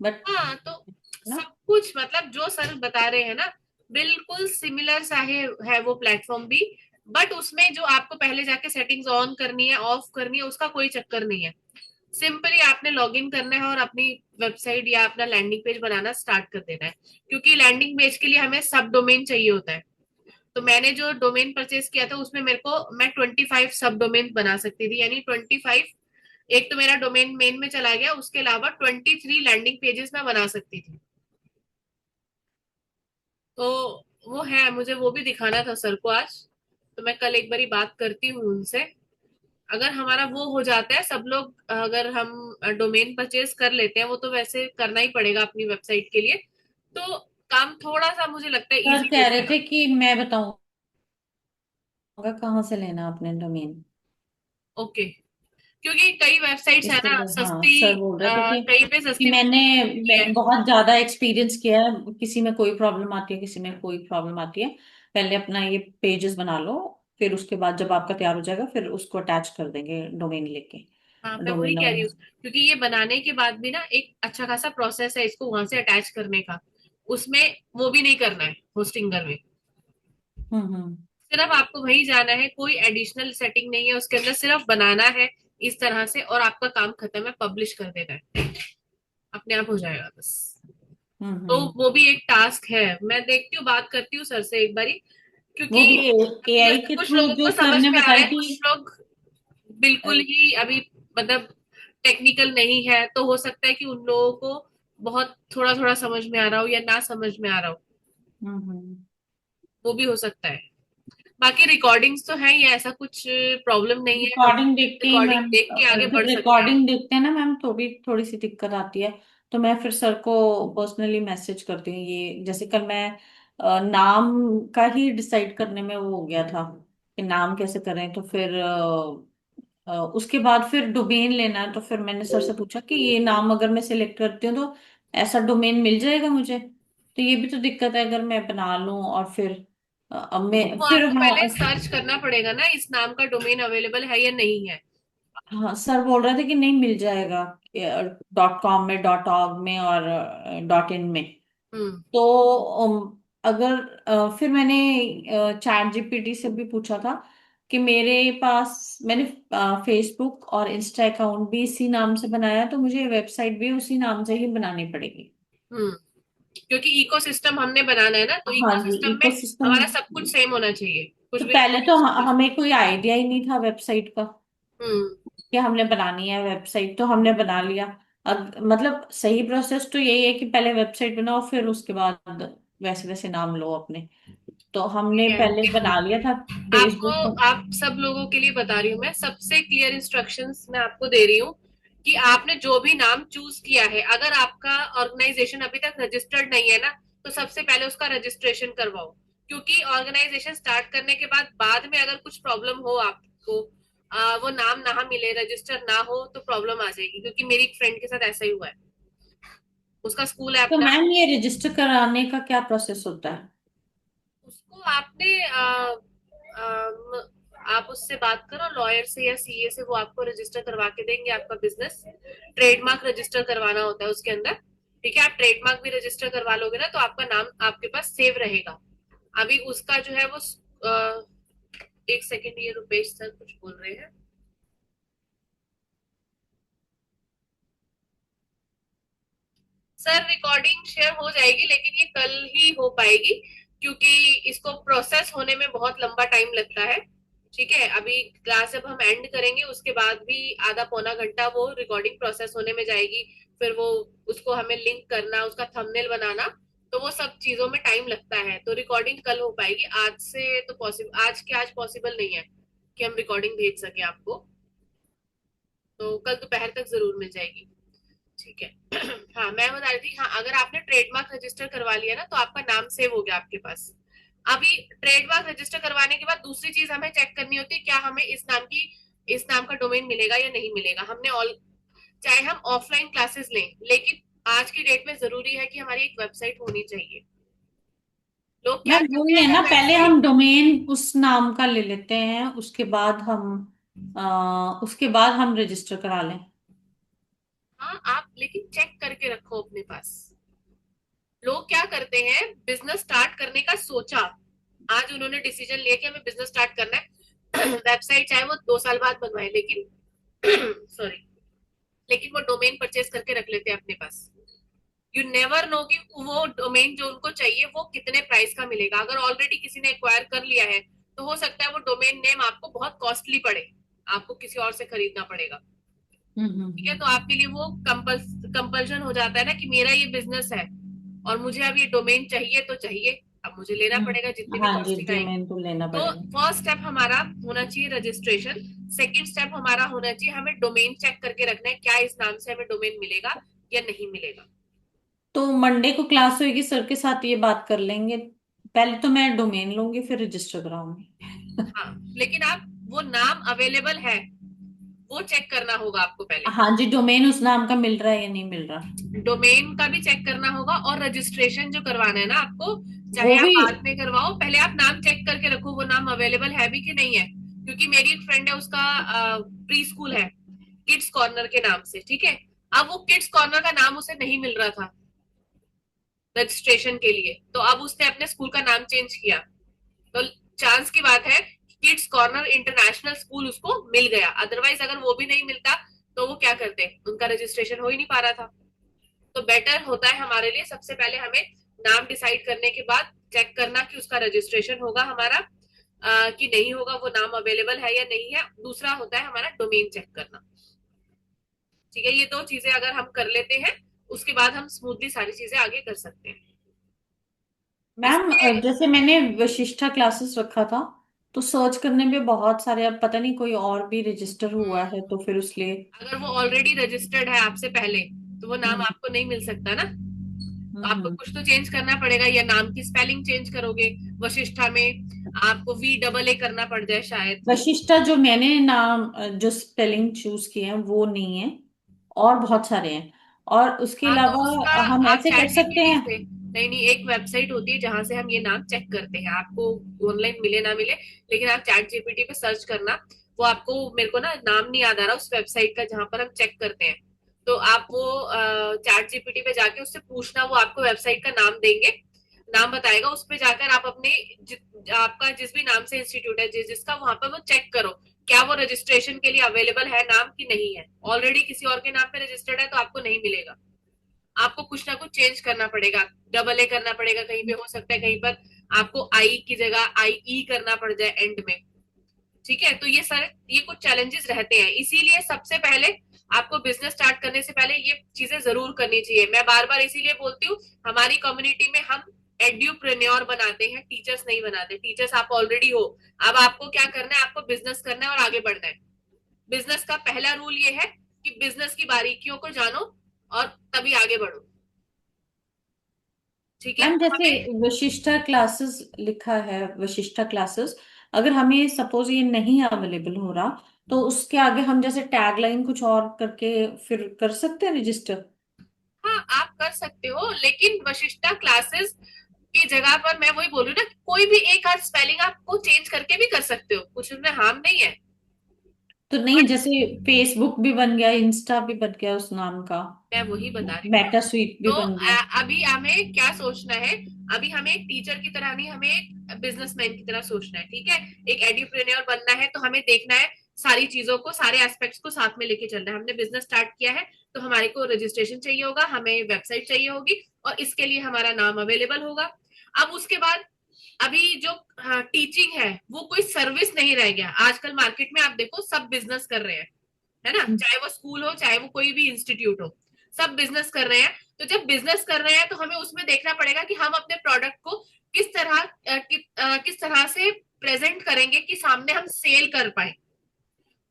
बट हाँ, तो ना। सब कुछ मतलब जो सर बता रहे हैं ना, बिल्कुल सिमिलर सा है वो प्लेटफॉर्म भी। बट उसमें जो आपको पहले जाके सेटिंग्स ऑन करनी है, ऑफ करनी है, उसका कोई चक्कर नहीं है। सिंपली आपने लॉग इन करना है और अपनी वेबसाइट या अपना लैंडिंग पेज बनाना स्टार्ट कर देना है। क्योंकि लैंडिंग पेज के लिए हमें सब डोमेन चाहिए होता है। तो मैंने जो डोमेन परचेज किया था उसमें मेरे को मैं 25 सब डोमेन बना सकती थी, यानी 25। एक तो मेरा डोमेन मेन में चला गया, उसके अलावा 23 लैंडिंग पेजेस मैं बना सकती थी। तो वो है, मुझे वो भी दिखाना था सर को आज। तो मैं कल एक बारी बात करती हूँ उनसे। अगर हमारा वो हो जाता है, सब लोग अगर हम डोमेन परचेज कर लेते हैं, वो तो वैसे करना ही पड़ेगा अपनी वेबसाइट के लिए, तो काम थोड़ा सा मुझे लगता है सर इजी हो कह रहे जाएगा। थे कि मैं बताऊंगा कहाँ से लेना आपने डोमेन। ओके, क्योंकि कई वेबसाइट्स है इसके ना लिए हाँ, सस्ती, सर बोल रहे थे कहीं पे कि सस्ती मैंने मिलती है। बहुत ज्यादा एक्सपीरियंस किया है, किसी में कोई प्रॉब्लम आती है, किसी में कोई प्रॉब्लम आती है। पहले अपना ये पेजेस बना लो, फिर उसके बाद जब आपका तैयार हो जाएगा फिर उसको अटैच कर देंगे डोमेन लेके। हाँ, मैं वही डोमेन कह रही हूँ, क्योंकि ये बनाने के बाद भी ना एक अच्छा खासा प्रोसेस है इसको वहां से अटैच करने का, उसमें वो भी नहीं करना है होस्टिंगर में। हम्म। सिर्फ आपको वहीं जाना है, कोई एडिशनल सेटिंग नहीं है उसके अंदर, सिर्फ बनाना है इस तरह से और आपका काम खत्म है, पब्लिश कर देना है, अपने आप हो जाएगा बस। तो हम्म। वो भी एक टास्क है। मैं देखती हूँ, बात करती हूँ सर से एक बारी, वो क्योंकि भी अभी एआई जैसे के कुछ थ्रू लोगों जो को सर समझ ने में आ रहा बताई है, थी। कुछ लोग बिल्कुल ही अभी मतलब टेक्निकल नहीं है, तो हो सकता है कि उन लोगों को बहुत थोड़ा थोड़ा समझ में आ रहा हो या ना समझ में आ रहा हो, हम्म। वो भी हो सकता है। बाकी रिकॉर्डिंग्स तो है ही, ऐसा कुछ प्रॉब्लम नहीं है, हम रिकॉर्डिंग देख के ही रिकॉर्डिंग मैम, देख के आगे जब बढ़ सकते हैं। रिकॉर्डिंग देखते हैं ना मैम तो भी थोड़ी सी दिक्कत आती है। तो मैं फिर सर को पर्सनली मैसेज करती हूँ। ये जैसे कल मैं नाम का ही डिसाइड करने में वो हो गया था कि नाम कैसे करें, तो फिर उसके बाद फिर डोमेन लेना है। तो फिर मैंने सर से पूछा कि ये नाम अगर मैं सिलेक्ट करती हूँ तो ऐसा डोमेन मिल जाएगा मुझे। तो ये भी तो दिक्कत है अगर मैं बना लूं और फिर अब मैं वो फिर आपको पहले वहाँ। सर्च करना पड़ेगा ना, इस नाम का डोमेन अवेलेबल है या नहीं है। हाँ सर बोल रहे थे कि नहीं मिल जाएगा .com में, .org में और .in में। हम्म। तो अगर फिर मैंने चैट जीपीटी से भी पूछा था कि मेरे पास मैंने फेसबुक और इंस्टा अकाउंट भी इसी नाम से बनाया है, तो मुझे वेबसाइट भी उसी नाम से ही बनानी पड़ेगी। हम्म, क्योंकि इकोसिस्टम हमने बनाना है ना, तो हाँ जी, इकोसिस्टम में इकोसिस्टम। हमारा सब कुछ सेम होना चाहिए, कुछ तो भी पहले तो नहीं। हमें कोई आइडिया ही नहीं था वेबसाइट का हम्म। कि हमने बनानी है वेबसाइट, तो हमने बना लिया। अब मतलब सही प्रोसेस तो यही है कि पहले वेबसाइट बनाओ फिर उसके बाद वैसे वैसे नाम लो अपने। तो हमने ठीक है, पहले देखो, बना लिया था आपको, फेसबुक। आप सब लोगों के लिए बता रही हूँ मैं, सबसे क्लियर इंस्ट्रक्शंस मैं आपको दे रही हूँ कि आपने जो भी नाम चूज किया है, अगर आपका ऑर्गेनाइजेशन अभी तक रजिस्टर्ड नहीं है ना, तो सबसे पहले उसका रजिस्ट्रेशन करवाओ। क्योंकि ऑर्गेनाइजेशन स्टार्ट करने के बाद में अगर कुछ प्रॉब्लम हो आपको, वो नाम ना मिले, रजिस्टर ना हो, तो प्रॉब्लम आ जाएगी, क्योंकि मेरी एक फ्रेंड के साथ ऐसा ही हुआ है। उसका स्कूल है तो अपना, मैम ये रजिस्टर कराने का क्या प्रोसेस होता है? उसको आपने आप उससे बात करो, लॉयर से या सीए से, वो आपको रजिस्टर करवा के देंगे आपका बिजनेस। ट्रेडमार्क रजिस्टर करवाना होता है उसके अंदर। ठीक है, आप ट्रेडमार्क भी रजिस्टर करवा लोगे ना, तो आपका नाम आपके पास सेव रहेगा। अभी उसका जो है वो एक सेकेंड, ये रुपेश सर कुछ बोल रहे हैं। सर रिकॉर्डिंग शेयर हो जाएगी, लेकिन ये कल ही हो पाएगी, क्योंकि इसको प्रोसेस होने में बहुत लंबा टाइम लगता है। ठीक है, अभी क्लास जब हम एंड करेंगे उसके बाद भी आधा पौना घंटा वो रिकॉर्डिंग प्रोसेस होने में जाएगी। फिर वो उसको हमें लिंक करना, उसका थंबनेल बनाना, तो वो सब चीजों में टाइम लगता है। तो रिकॉर्डिंग कल हो पाएगी, आज से तो पॉसिबल, आज पॉसिबल नहीं है कि हम रिकॉर्डिंग भेज सके आपको। तो कल दोपहर तक जरूर मिल जाएगी। ठीक है। हाँ, मैं बता रही थी, हाँ, अगर आपने ट्रेडमार्क रजिस्टर करवा लिया ना, तो आपका नाम सेव हो गया आपके पास। अभी ट्रेडमार्क रजिस्टर करवाने के बाद दूसरी चीज हमें चेक करनी होती है, क्या हमें इस नाम का डोमेन मिलेगा या नहीं मिलेगा। हमने ऑल चाहे हम ऑफलाइन क्लासेस लें, लेकिन आज की डेट में जरूरी है कि हमारी एक वेबसाइट होनी चाहिए। लोग क्या मैम करते वही है हैं ना, पहले वेबसाइट। हम डोमेन उस नाम का ले लेते हैं, उसके बाद हम रजिस्टर करा लें। हाँ, आप लेकिन चेक करके रखो अपने पास। लोग क्या करते हैं, बिजनेस स्टार्ट करने का सोचा, आज उन्होंने डिसीजन लिया कि हमें बिजनेस स्टार्ट करना है, वेबसाइट चाहे वो 2 साल बाद बनवाए, लेकिन सॉरी, लेकिन वो डोमेन परचेज करके रख लेते हैं अपने पास। यू नेवर नो कि वो डोमेन जो उनको चाहिए वो कितने प्राइस का मिलेगा। अगर ऑलरेडी किसी ने एक्वायर कर लिया है, तो हो सकता है वो डोमेन नेम आपको बहुत कॉस्टली पड़े, आपको किसी और से खरीदना पड़ेगा। ठीक है, तो आपके लिए वो कंपल्शन हो जाता है ना कि मेरा ये बिजनेस है और मुझे अब ये डोमेन चाहिए तो चाहिए। अब मुझे लेना पड़ेगा जितनी भी हाँ जी, कॉस्टिंग आएगी। डोमेन तो लेना तो पड़ेगा। फर्स्ट स्टेप हमारा होना चाहिए रजिस्ट्रेशन। सेकंड स्टेप हमारा होना चाहिए हमें डोमेन चेक करके रखना है क्या इस नाम से हमें डोमेन मिलेगा या नहीं मिलेगा। तो मंडे को क्लास होगी, सर के साथ ये बात कर लेंगे। पहले तो मैं डोमेन लूंगी, फिर रजिस्टर कराऊंगी। हाँ, लेकिन आप वो नाम अवेलेबल है वो चेक करना होगा आपको पहले। हाँ जी, डोमेन उस नाम का मिल रहा है या नहीं मिल रहा। डोमेन का भी चेक करना होगा और रजिस्ट्रेशन जो करवाना है ना आपको, चाहे वो आप भी। बाद में करवाओ, पहले आप नाम चेक करके रखो वो नाम अवेलेबल है भी कि नहीं है। क्योंकि मेरी एक फ्रेंड है उसका प्री स्कूल है किड्स कॉर्नर के नाम से, ठीक है। अब वो किड्स कॉर्नर का नाम उसे नहीं मिल रहा था रजिस्ट्रेशन के लिए, तो अब उसने अपने स्कूल का नाम चेंज किया। तो चांस की बात है किड्स कॉर्नर इंटरनेशनल स्कूल उसको मिल गया, अदरवाइज अगर वो भी नहीं मिलता तो वो क्या करते, उनका रजिस्ट्रेशन हो ही नहीं पा रहा था। तो बेटर होता है हमारे लिए सबसे पहले हमें नाम डिसाइड करने के बाद चेक करना कि उसका रजिस्ट्रेशन होगा हमारा कि नहीं होगा, वो नाम अवेलेबल है या नहीं है। दूसरा होता है हमारा डोमेन चेक करना। ठीक है, ये दो चीजें अगर हम कर लेते हैं उसके बाद हम स्मूथली सारी चीजें आगे कर सकते हैं। मैम, इसमें जैसे मैंने वशिष्ठा क्लासेस रखा था, तो सर्च करने में बहुत सारे, अब पता नहीं कोई और भी रजिस्टर हुआ है तो फिर उसलिए। अगर वो ऑलरेडी रजिस्टर्ड है आपसे पहले तो वो नाम हम्म। आपको नहीं मिल सकता ना। तो आपको हम्म। कुछ तो चेंज करना पड़ेगा, या नाम की स्पेलिंग चेंज करोगे। वशिष्ठा में आपको V AA करना पड़ जाए शायद। वशिष्ठा जो मैंने नाम, जो स्पेलिंग चूज किए हैं वो नहीं है, और बहुत सारे हैं। और उसके हाँ, तो उसका अलावा हम आप ऐसे कर चैट सकते जीपीटी हैं। से, नहीं नहीं, एक वेबसाइट होती है जहां से हम ये नाम चेक करते हैं, आपको ऑनलाइन मिले ना मिले, लेकिन आप चैट जीपीटी पे सर्च करना। वो आपको, मेरे को ना नाम नहीं याद आ रहा उस वेबसाइट का जहां पर हम चेक करते हैं। तो आप वो चैट जीपीटी पे जाके उससे पूछना, वो आपको वेबसाइट का नाम देंगे, नाम बताएगा, उस पे जाकर आप अपने आपका जिस भी नाम से इंस्टीट्यूट है जिसका, वहां पर वो चेक करो क्या वो रजिस्ट्रेशन के लिए अवेलेबल है नाम की नहीं है। ऑलरेडी किसी और के नाम पे रजिस्टर्ड है तो आपको नहीं मिलेगा, आपको कुछ ना कुछ चेंज करना पड़ेगा, AA करना पड़ेगा, कहीं पे हो सकता है कहीं पर आपको आई की जगह IE करना पड़ जाए एंड में। ठीक है, तो ये सारे ये कुछ चैलेंजेस रहते हैं, इसीलिए सबसे पहले आपको बिजनेस स्टार्ट करने से पहले ये चीजें जरूर करनी चाहिए। मैं बार बार इसीलिए बोलती हूँ हमारी कम्युनिटी में हम एड्यूप्रेन्योर बनाते हैं, टीचर्स नहीं बनाते। टीचर्स आप ऑलरेडी हो, अब आपको क्या करना है, आपको बिजनेस करना है और आगे बढ़ना है। बिजनेस का पहला रूल ये है कि बिजनेस की बारीकियों को जानो और तभी आगे बढ़ो। ठीक है, मैम, तो जैसे हमें वशिष्ठा क्लासेस लिखा है, वशिष्ठा क्लासेस, अगर हमें सपोज ये नहीं अवेलेबल हो रहा, तो उसके आगे हम जैसे टैगलाइन कुछ और करके फिर कर सकते हैं रजिस्टर। हाँ आप कर सकते हो, लेकिन वशिष्ठा क्लासेस की जगह पर मैं वही बोलूँ ना, कोई भी एक आध स्पेलिंग आपको चेंज करके भी कर सकते हो, कुछ उसमें हार्म नहीं है। तो नहीं, बट जैसे फेसबुक भी बन गया, इंस्टा भी बन गया उस नाम का, मैं वही बता रही हूँ ना, मेटा स्वीट भी तो बन गया। अभी हमें क्या सोचना है, अभी हमें एक टीचर की तरह नहीं, हमें एक बिजनेसमैन की तरह सोचना है। ठीक है, एक एड्यूप्रेन्योर बनना है तो हमें देखना है सारी चीजों को, सारे एस्पेक्ट्स को साथ में लेके चलना है। हमने बिजनेस स्टार्ट किया है तो हमारे को रजिस्ट्रेशन चाहिए होगा, हमें वेबसाइट चाहिए होगी, और इसके लिए हमारा नाम अवेलेबल होगा। अब उसके बाद अभी जो टीचिंग है वो कोई सर्विस नहीं रह गया। आजकल मार्केट में आप देखो सब बिजनेस कर रहे हैं, है ना, चाहे वो स्कूल हो चाहे वो कोई भी इंस्टीट्यूट हो, सब बिजनेस कर रहे हैं। तो जब बिजनेस कर रहे हैं तो हमें उसमें देखना पड़ेगा कि हम अपने प्रोडक्ट को किस तरह किस तरह से प्रेजेंट करेंगे कि सामने हम सेल कर पाए।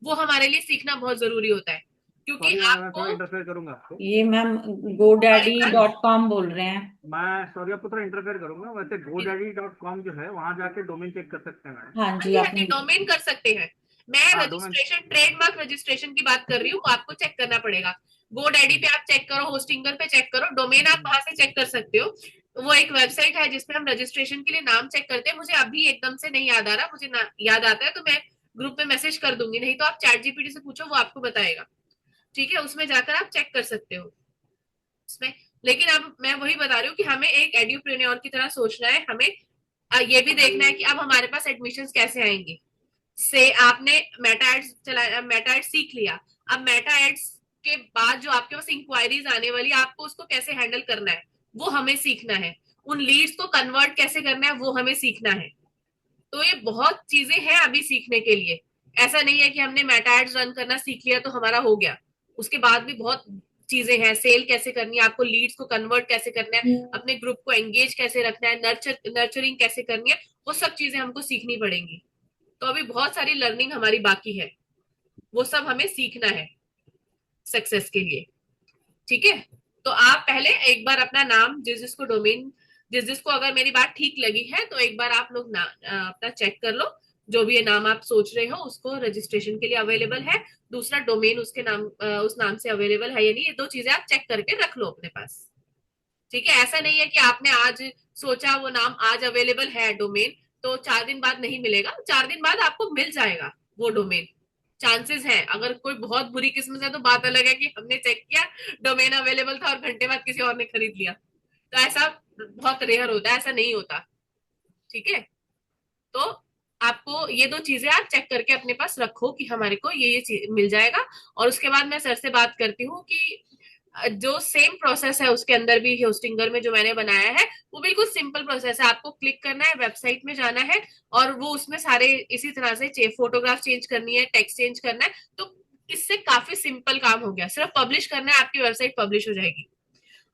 वो हमारे लिए सीखना बहुत जरूरी होता है, क्योंकि सॉरी मैम, मैं थोड़ा आपको इंटरफेयर करूंगा आपको। ये मैम हमारे पास GoDaddy.com बोल रहे हैं। मैं सॉरी आपको थोड़ा इंटरफेयर करूंगा। वैसे GoDaddy.com जो है वहां जाके डोमेन चेक कर सकते हैं मैम। हाँ हाँ जी, जी, हाँ जी, आपने। डोमेन कर सकते हैं। मैं हाँ डोमेन। रजिस्ट्रेशन, ट्रेडमार्क रजिस्ट्रेशन की बात कर रही हूँ, आपको चेक करना पड़ेगा। GoDaddy पे आप चेक करो, होस्टिंगर पे चेक करो, डोमेन आप वहां से चेक कर सकते हो। वो एक वेबसाइट है जिसमें हम रजिस्ट्रेशन के लिए नाम चेक करते हैं। मुझे अभी एकदम से नहीं याद आ रहा, मुझे याद आता है तो मैं ग्रुप में मैसेज कर दूंगी, नहीं तो आप चैट जीपीटी से पूछो, वो आपको बताएगा। ठीक है, उसमें जाकर आप चेक कर सकते हो उसमें। लेकिन अब मैं वही बता रही हूँ कि हमें एक एड्यूप्रेन्योर की तरह सोचना है। हमें ये भी देखना है कि अब हमारे पास एडमिशन्स कैसे आएंगे। से आपने मेटा एड्स चला, मेटा एड्स सीख लिया, अब मेटा एड्स के बाद जो आपके पास इंक्वायरीज आने वाली, आपको उसको कैसे हैंडल करना है वो हमें सीखना है। उन लीड्स को कन्वर्ट कैसे करना है वो हमें सीखना है। तो ये बहुत चीजें हैं अभी सीखने के लिए। ऐसा नहीं है कि हमने मेटा एड्स रन करना सीख लिया तो हमारा हो गया, उसके बाद भी बहुत चीजें हैं, सेल कैसे करनी है, आपको लीड्स को कन्वर्ट कैसे करना है, अपने ग्रुप को एंगेज कैसे रखना है, नर्चरिंग कैसे करनी है, वो सब चीजें हमको सीखनी पड़ेंगी। तो अभी बहुत सारी लर्निंग हमारी बाकी है, वो सब हमें सीखना है सक्सेस के लिए। ठीक है। तो आप पहले एक बार अपना नाम, जिस जिसको डोमेन, जिस जिसको अगर मेरी बात ठीक लगी है तो एक बार आप लोग अपना चेक कर लो। जो भी ये नाम आप सोच रहे हो उसको रजिस्ट्रेशन के लिए अवेलेबल है, दूसरा डोमेन उसके नाम उस नाम से अवेलेबल है या नहीं, ये दो चीजें आप चेक करके रख लो अपने पास। ठीक है। ऐसा नहीं है कि आपने आज सोचा वो नाम आज अवेलेबल है डोमेन, तो 4 दिन बाद नहीं मिलेगा, 4 दिन बाद आपको मिल जाएगा वो डोमेन। चांसेस है, अगर कोई बहुत बुरी किस्मत है तो बात अलग है कि हमने चेक किया, डोमेन अवेलेबल था और घंटे बाद किसी और ने खरीद लिया, तो ऐसा बहुत रेयर होता है, ऐसा नहीं होता। ठीक है। तो आपको ये दो चीजें आप चेक करके अपने पास रखो कि हमारे को ये चीज मिल जाएगा। और उसके बाद मैं सर से बात करती हूँ कि जो सेम प्रोसेस है उसके अंदर भी होस्टिंगर में जो मैंने बनाया है, वो बिल्कुल सिंपल प्रोसेस है। आपको क्लिक करना है, वेबसाइट में जाना है, और वो उसमें सारे इसी तरह से फोटोग्राफ चेंज करनी है, टेक्स्ट चेंज करना है, तो इससे काफी सिंपल काम हो गया। सिर्फ पब्लिश करना है, आपकी वेबसाइट पब्लिश हो जाएगी।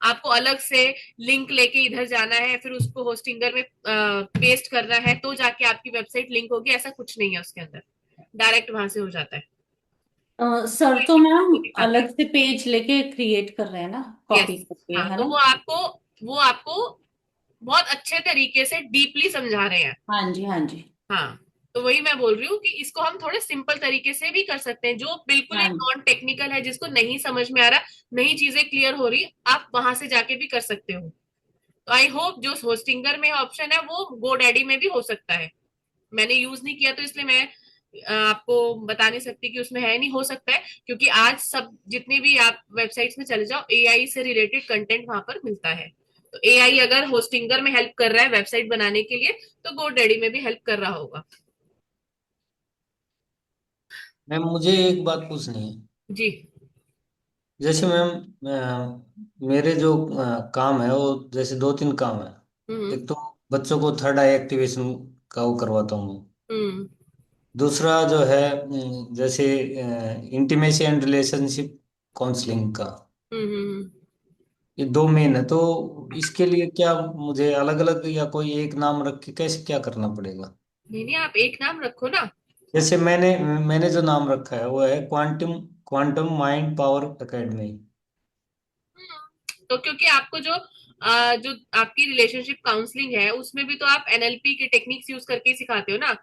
आपको अलग से लिंक लेके इधर जाना है, फिर उसको होस्टिंगर में पेस्ट करना है, तो जाके आपकी वेबसाइट लिंक होगी, ऐसा कुछ नहीं है उसके अंदर, डायरेक्ट वहां से हो जाता है। सर तो वो मैम दिखाते हैं। अलग से पेज लेके क्रिएट कर रहे हैं ना, यस। कॉपी करके, हाँ, है तो ना? वो आपको बहुत अच्छे तरीके से डीपली समझा रहे हैं। हाँ जी, हाँ जी। हाँ। तो वही मैं बोल रही हूँ कि इसको हम थोड़े सिंपल तरीके से भी कर सकते हैं, जो बिल्कुल ही हाँ नॉन टेक्निकल है, जिसको नहीं समझ में आ रहा, नई चीजें क्लियर हो रही, आप वहां से जाके भी कर सकते हो। तो आई होप जो होस्टिंगर में ऑप्शन है वो गोडैडी में भी हो सकता है। मैंने यूज नहीं किया तो इसलिए मैं आपको बता नहीं सकती कि उसमें है, नहीं हो सकता है, क्योंकि आज सब जितनी भी आप वेबसाइट्स में चले जाओ, एआई से रिलेटेड कंटेंट वहां पर मिलता है। तो एआई अगर होस्टिंगर में हेल्प कर रहा है वेबसाइट बनाने के लिए, तो गोडैडी में भी हेल्प कर रहा होगा। मैम मुझे एक बात पूछनी है। जी। जैसे मैम मेरे जो काम है वो जैसे दो तीन काम है। हम्म। एक तो बच्चों को थर्ड आई एक्टिवेशन का वो करवाता हूँ मैं। हम्म। दूसरा जो है जैसे इंटीमेसी एंड रिलेशनशिप काउंसलिंग का। हम्म। ये दो मेन है, तो इसके लिए क्या मुझे अलग अलग या कोई एक नाम रख के कैसे क्या करना पड़ेगा? नहीं नहीं, आप एक नाम रखो ना। जैसे मैंने मैंने जो नाम रखा है वो है quantum quantum mind power academy. तो क्योंकि आपको जो आपकी रिलेशनशिप काउंसलिंग है उसमें भी तो आप एनएलपी के टेक्निक्स यूज करके ही सिखाते हो ना,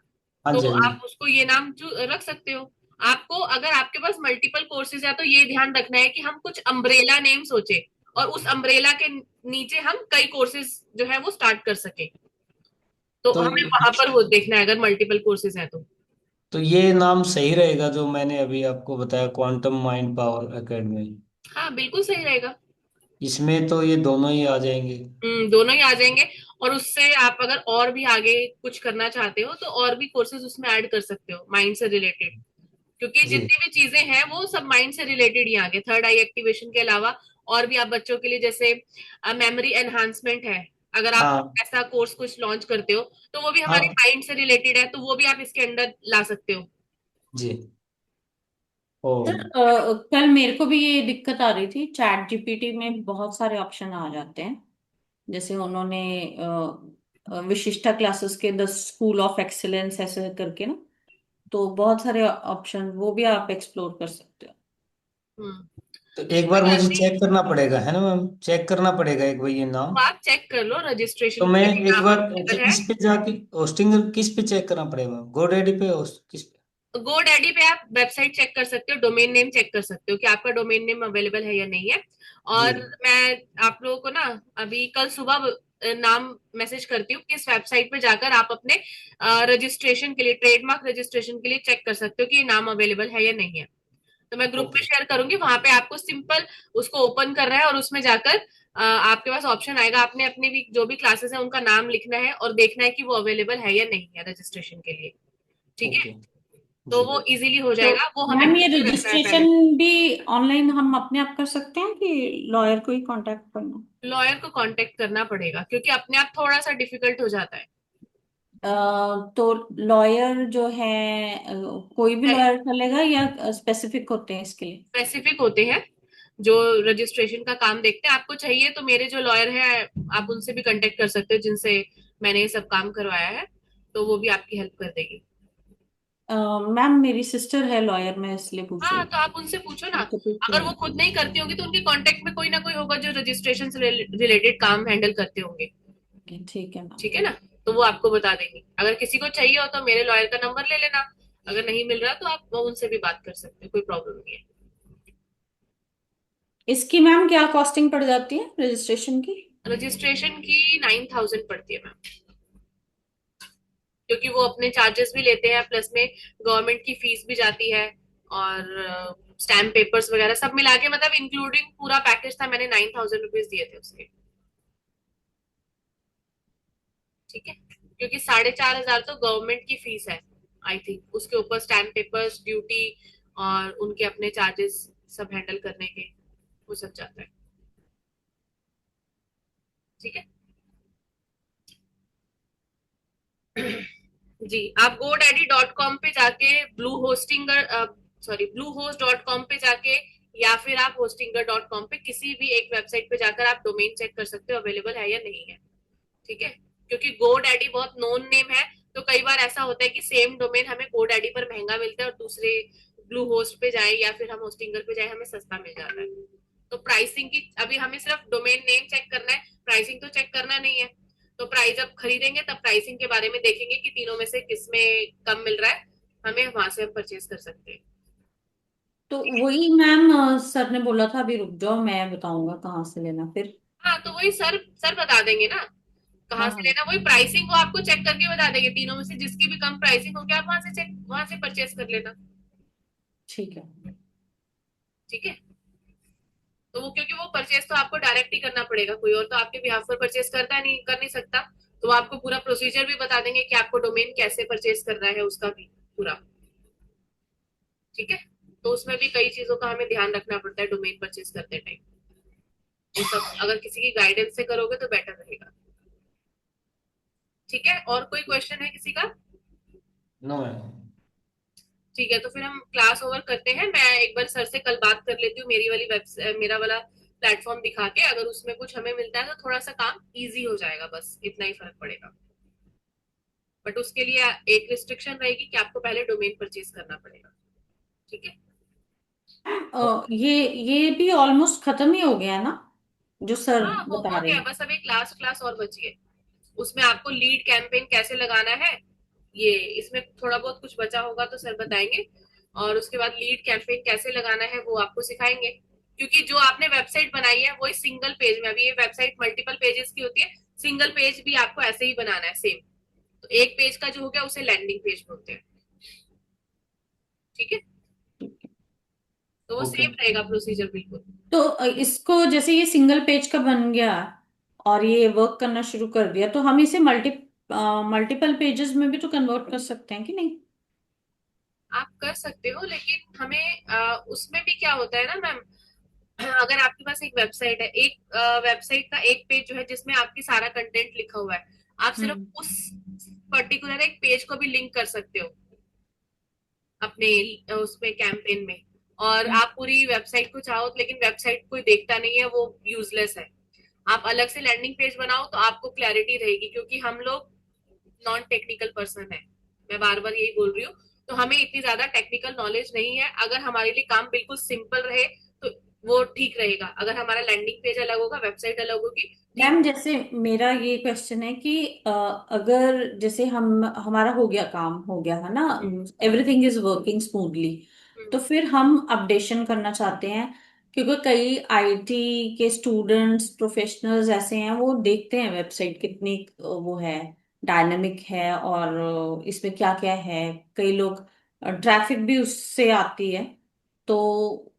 हाँ तो जी, हाँ जी। आप उसको ये नाम जो रख सकते हो। आपको अगर आपके पास मल्टीपल कोर्सेज है तो ये ध्यान रखना है कि हम कुछ अम्ब्रेला नेम सोचे, और उस अम्ब्रेला के नीचे हम कई कोर्सेज जो है वो स्टार्ट कर सके। तो तो हमें वहां पर वो देखना है अगर मल्टीपल कोर्सेज है तो। तो ये नाम सही रहेगा जो मैंने अभी आपको बताया, क्वांटम माइंड पावर एकेडमी? हाँ बिल्कुल सही रहेगा। इसमें तो ये दोनों ही आ जाएंगे? दोनों ही आ जाएंगे। और उससे आप अगर और भी आगे कुछ करना चाहते हो तो और भी कोर्सेज उसमें ऐड कर सकते हो माइंड से रिलेटेड, क्योंकि जी। जितनी भी चीजें हैं वो सब माइंड से रिलेटेड ही आगे, थर्ड आई एक्टिवेशन के अलावा और भी आप बच्चों के लिए जैसे मेमोरी एनहांसमेंट है, अगर आप हाँ, ऐसा कोर्स कुछ लॉन्च करते हो तो वो भी हमारे हाँ माइंड से रिलेटेड है, तो वो भी आप इसके अंदर ला सकते हो। जी। ओ। सर कल मेरे को भी ये दिक्कत आ रही थी, चैट जीपीटी में बहुत सारे ऑप्शन आ जाते हैं। जैसे उन्होंने विशिष्टा क्लासेस के द स्कूल ऑफ एक्सीलेंस ऐसे करके ना, तो बहुत सारे ऑप्शन वो भी आप एक्सप्लोर कर सकते हो। हम्म। तो तो एक कोई बार बात मुझे नहीं, चेक करना पड़ेगा है ना मैम, चेक करना पड़ेगा एक बार ये नाम। तो आप चेक कर लो तो रजिस्ट्रेशन मैं के लिए एक नाम बार अवेलेबल है। किस पे जाके होस्टिंग किस पे चेक करना पड़ेगा मैम, गोडैडी पे होस्ट किस पे? गोडैडी पे आप वेबसाइट चेक कर सकते हो, डोमेन नेम चेक कर सकते हो कि आपका डोमेन नेम अवेलेबल है या नहीं है। जी। और मैं आप लोगों को ना अभी कल सुबह नाम मैसेज करती हूँ कि इस वेबसाइट पे जाकर आप अपने रजिस्ट्रेशन के लिए, ट्रेडमार्क रजिस्ट्रेशन के लिए चेक कर सकते हो कि ये नाम अवेलेबल है या नहीं है। तो मैं ग्रुप में ओके। शेयर करूंगी, वहां पे आपको सिंपल उसको ओपन करना है और उसमें जाकर आपके पास ऑप्शन आएगा, आपने अपने भी जो भी क्लासेस है उनका नाम लिखना है और देखना है कि वो अवेलेबल है या नहीं है रजिस्ट्रेशन के लिए। ठीक है। ओके। तो जी। वो इजीली हो तो जाएगा, वो हमें मैम ये करके रखना है रजिस्ट्रेशन पहले। भी ऑनलाइन हम अपने आप कर सकते हैं कि लॉयर को ही कांटेक्ट करना? लॉयर को कांटेक्ट करना पड़ेगा क्योंकि अपने आप थोड़ा सा डिफिकल्ट हो जाता है। तो लॉयर जो है कोई भी लॉयर चलेगा या स्पेसिफिक होते हैं इसके लिए? स्पेसिफिक होते हैं, जो रजिस्ट्रेशन का काम देखते हैं। आपको चाहिए तो मेरे जो लॉयर है आप उनसे भी कांटेक्ट कर सकते हो, जिनसे मैंने ये सब काम करवाया है, तो वो भी आपकी हेल्प कर देगी। मैम मेरी सिस्टर है लॉयर, मैं इसलिए पूछ रही हाँ, हूँ। तो आप उनसे पूछो ना। उनको पूछ अगर वो लूँ। खुद नहीं करती होंगी तो उनके कांटेक्ट में कोई ना कोई होगा जो रजिस्ट्रेशन से रिलेटेड काम हैंडल करते होंगे। ठीक है मैम। ठीक है ना, तो वो आपको बता देंगे। अगर किसी को चाहिए हो तो मेरे लॉयर का नंबर ले लेना, अगर नहीं मिल रहा तो आप वो उनसे भी बात कर सकते हो, कोई प्रॉब्लम नहीं है। इसकी मैम क्या कॉस्टिंग पड़ जाती है रजिस्ट्रेशन की? रजिस्ट्रेशन की 9,000 पड़ती है मैम, क्योंकि वो अपने चार्जेस भी लेते हैं, प्लस में गवर्नमेंट की फीस भी जाती है, और स्टैम्प पेपर्स वगैरह सब मिला के, मतलब इंक्लूडिंग पूरा पैकेज था, मैंने 9,000 रुपीज दिए थे उसके। ठीक है, क्योंकि 4,500 तो गवर्नमेंट की फीस है आई थिंक, उसके ऊपर स्टैम्प पेपर्स, ड्यूटी और उनके अपने चार्जेस सब हैंडल करने के, वो सब जाता है। ठीक है जी। आप GoDaddy.com पे जाके ब्लू होस्टिंगर, सॉरी bluehost.com पे जाके, या फिर आप hostinger.com पे किसी भी एक वेबसाइट पे जाकर आप डोमेन चेक कर सकते हो अवेलेबल है या नहीं है। ठीक है, क्योंकि GoDaddy बहुत नोन नेम है, तो कई बार ऐसा होता है कि सेम डोमेन हमें GoDaddy पर महंगा मिलता है और दूसरे ब्लू होस्ट पे जाए या फिर हम होस्टिंगर पे जाए हमें सस्ता मिल जाता है। तो प्राइसिंग की अभी हमें सिर्फ डोमेन नेम चेक करना है, प्राइसिंग तो चेक करना नहीं है। तो प्राइस जब खरीदेंगे तब प्राइसिंग के बारे में देखेंगे कि तीनों में से किस में कम मिल रहा है, हमें वहां से हम परचेज कर सकते हैं। तो वही मैम, सर ने बोला था अभी रुक जाओ मैं बताऊंगा कहाँ से लेना फिर। हाँ, तो वही सर सर बता देंगे ना कहाँ हाँ से हाँ। लेना, वही प्राइसिंग वो आपको चेक करके बता देंगे, तीनों में से जिसकी भी कम प्राइसिंग होगी आप वहां से परचेज कर लेना। ठीक है। ठीक है, तो वो क्योंकि वो परचेज तो आपको डायरेक्ट ही करना पड़ेगा, कोई और तो आपके बिहाफ पर परचेज करता नहीं, कर नहीं सकता। तो वो आपको पूरा प्रोसीजर भी बता देंगे कि आपको डोमेन कैसे परचेज करना है उसका भी पूरा। ठीक है, तो उसमें भी कई चीजों का हमें ध्यान रखना पड़ता है डोमेन परचेज करते टाइम। ये सब अगर किसी की गाइडेंस से करोगे तो बेटर रहेगा। ठीक है, और कोई क्वेश्चन है किसी का? No ma'am. ठीक है, तो फिर हम क्लास ओवर करते हैं। मैं एक बार सर से कल बात कर लेती हूँ, मेरी वाली वेबसाइट, मेरा वाला प्लेटफॉर्म दिखा के, अगर उसमें कुछ हमें मिलता है तो थोड़ा सा काम इजी हो जाएगा, बस इतना ही फर्क पड़ेगा। बट उसके लिए एक रिस्ट्रिक्शन रहेगी कि आपको पहले डोमेन परचेज करना पड़ेगा। ठीक है। ये भी ऑलमोस्ट खत्म ही हो गया है ना, जो सर हाँ, बता हो रहे गया, हैं? बस अभी क्लास क्लास और बची है। उसमें आपको लीड कैंपेन कैसे लगाना है, ये इसमें थोड़ा बहुत कुछ बचा होगा तो सर बताएंगे। और उसके बाद लीड कैंपेन कैसे लगाना है वो आपको सिखाएंगे, क्योंकि जो आपने वेबसाइट बनाई है वो इस सिंगल पेज में, अभी ये वेबसाइट मल्टीपल पेजेस की होती है, सिंगल पेज भी आपको ऐसे ही बनाना है सेम। तो एक पेज का जो हो गया उसे लैंडिंग पेज बोलते हैं। ठीक है, तो वो ओके। सेम रहेगा प्रोसीजर बिल्कुल। तो इसको जैसे ये सिंगल पेज का बन गया और ये वर्क करना शुरू कर दिया, तो हम इसे मल्टीपल पेजेस में भी तो कन्वर्ट कर सकते हैं कि नहीं? आप कर सकते हो, लेकिन हमें उसमें भी क्या होता है ना मैम, अगर आपके पास एक वेबसाइट है, एक वेबसाइट का एक पेज जो है जिसमें आपकी सारा कंटेंट लिखा हुआ है, आप हम्म। सिर्फ उस पर्टिकुलर एक पेज को भी लिंक कर सकते हो अपने उसमें कैंपेन में। और हम्म। आप पूरी वेबसाइट को चाहो लेकिन वेबसाइट कोई देखता नहीं है, वो यूजलेस है। आप अलग से लैंडिंग पेज बनाओ तो आपको क्लैरिटी रहेगी, क्योंकि हम लोग नॉन टेक्निकल पर्सन है, मैं बार बार यही बोल रही हूँ। तो हमें इतनी ज्यादा टेक्निकल नॉलेज नहीं है, अगर हमारे लिए काम बिल्कुल सिंपल रहे तो वो ठीक रहेगा। अगर हमारा लैंडिंग पेज अलग होगा, वेबसाइट अलग होगी, ठीक। मैम जैसे मेरा ये क्वेश्चन है कि अगर जैसे हम हमारा हो गया, काम हो गया है ना, एवरीथिंग इज वर्किंग स्मूथली, तो फिर हम अपडेशन करना चाहते हैं, क्योंकि कई आईटी के स्टूडेंट्स प्रोफेशनल्स ऐसे हैं वो देखते हैं वेबसाइट कितनी वो है, डायनेमिक है, और इसमें क्या क्या है, कई लोग ट्रैफिक भी उससे आती है, तो हाँ,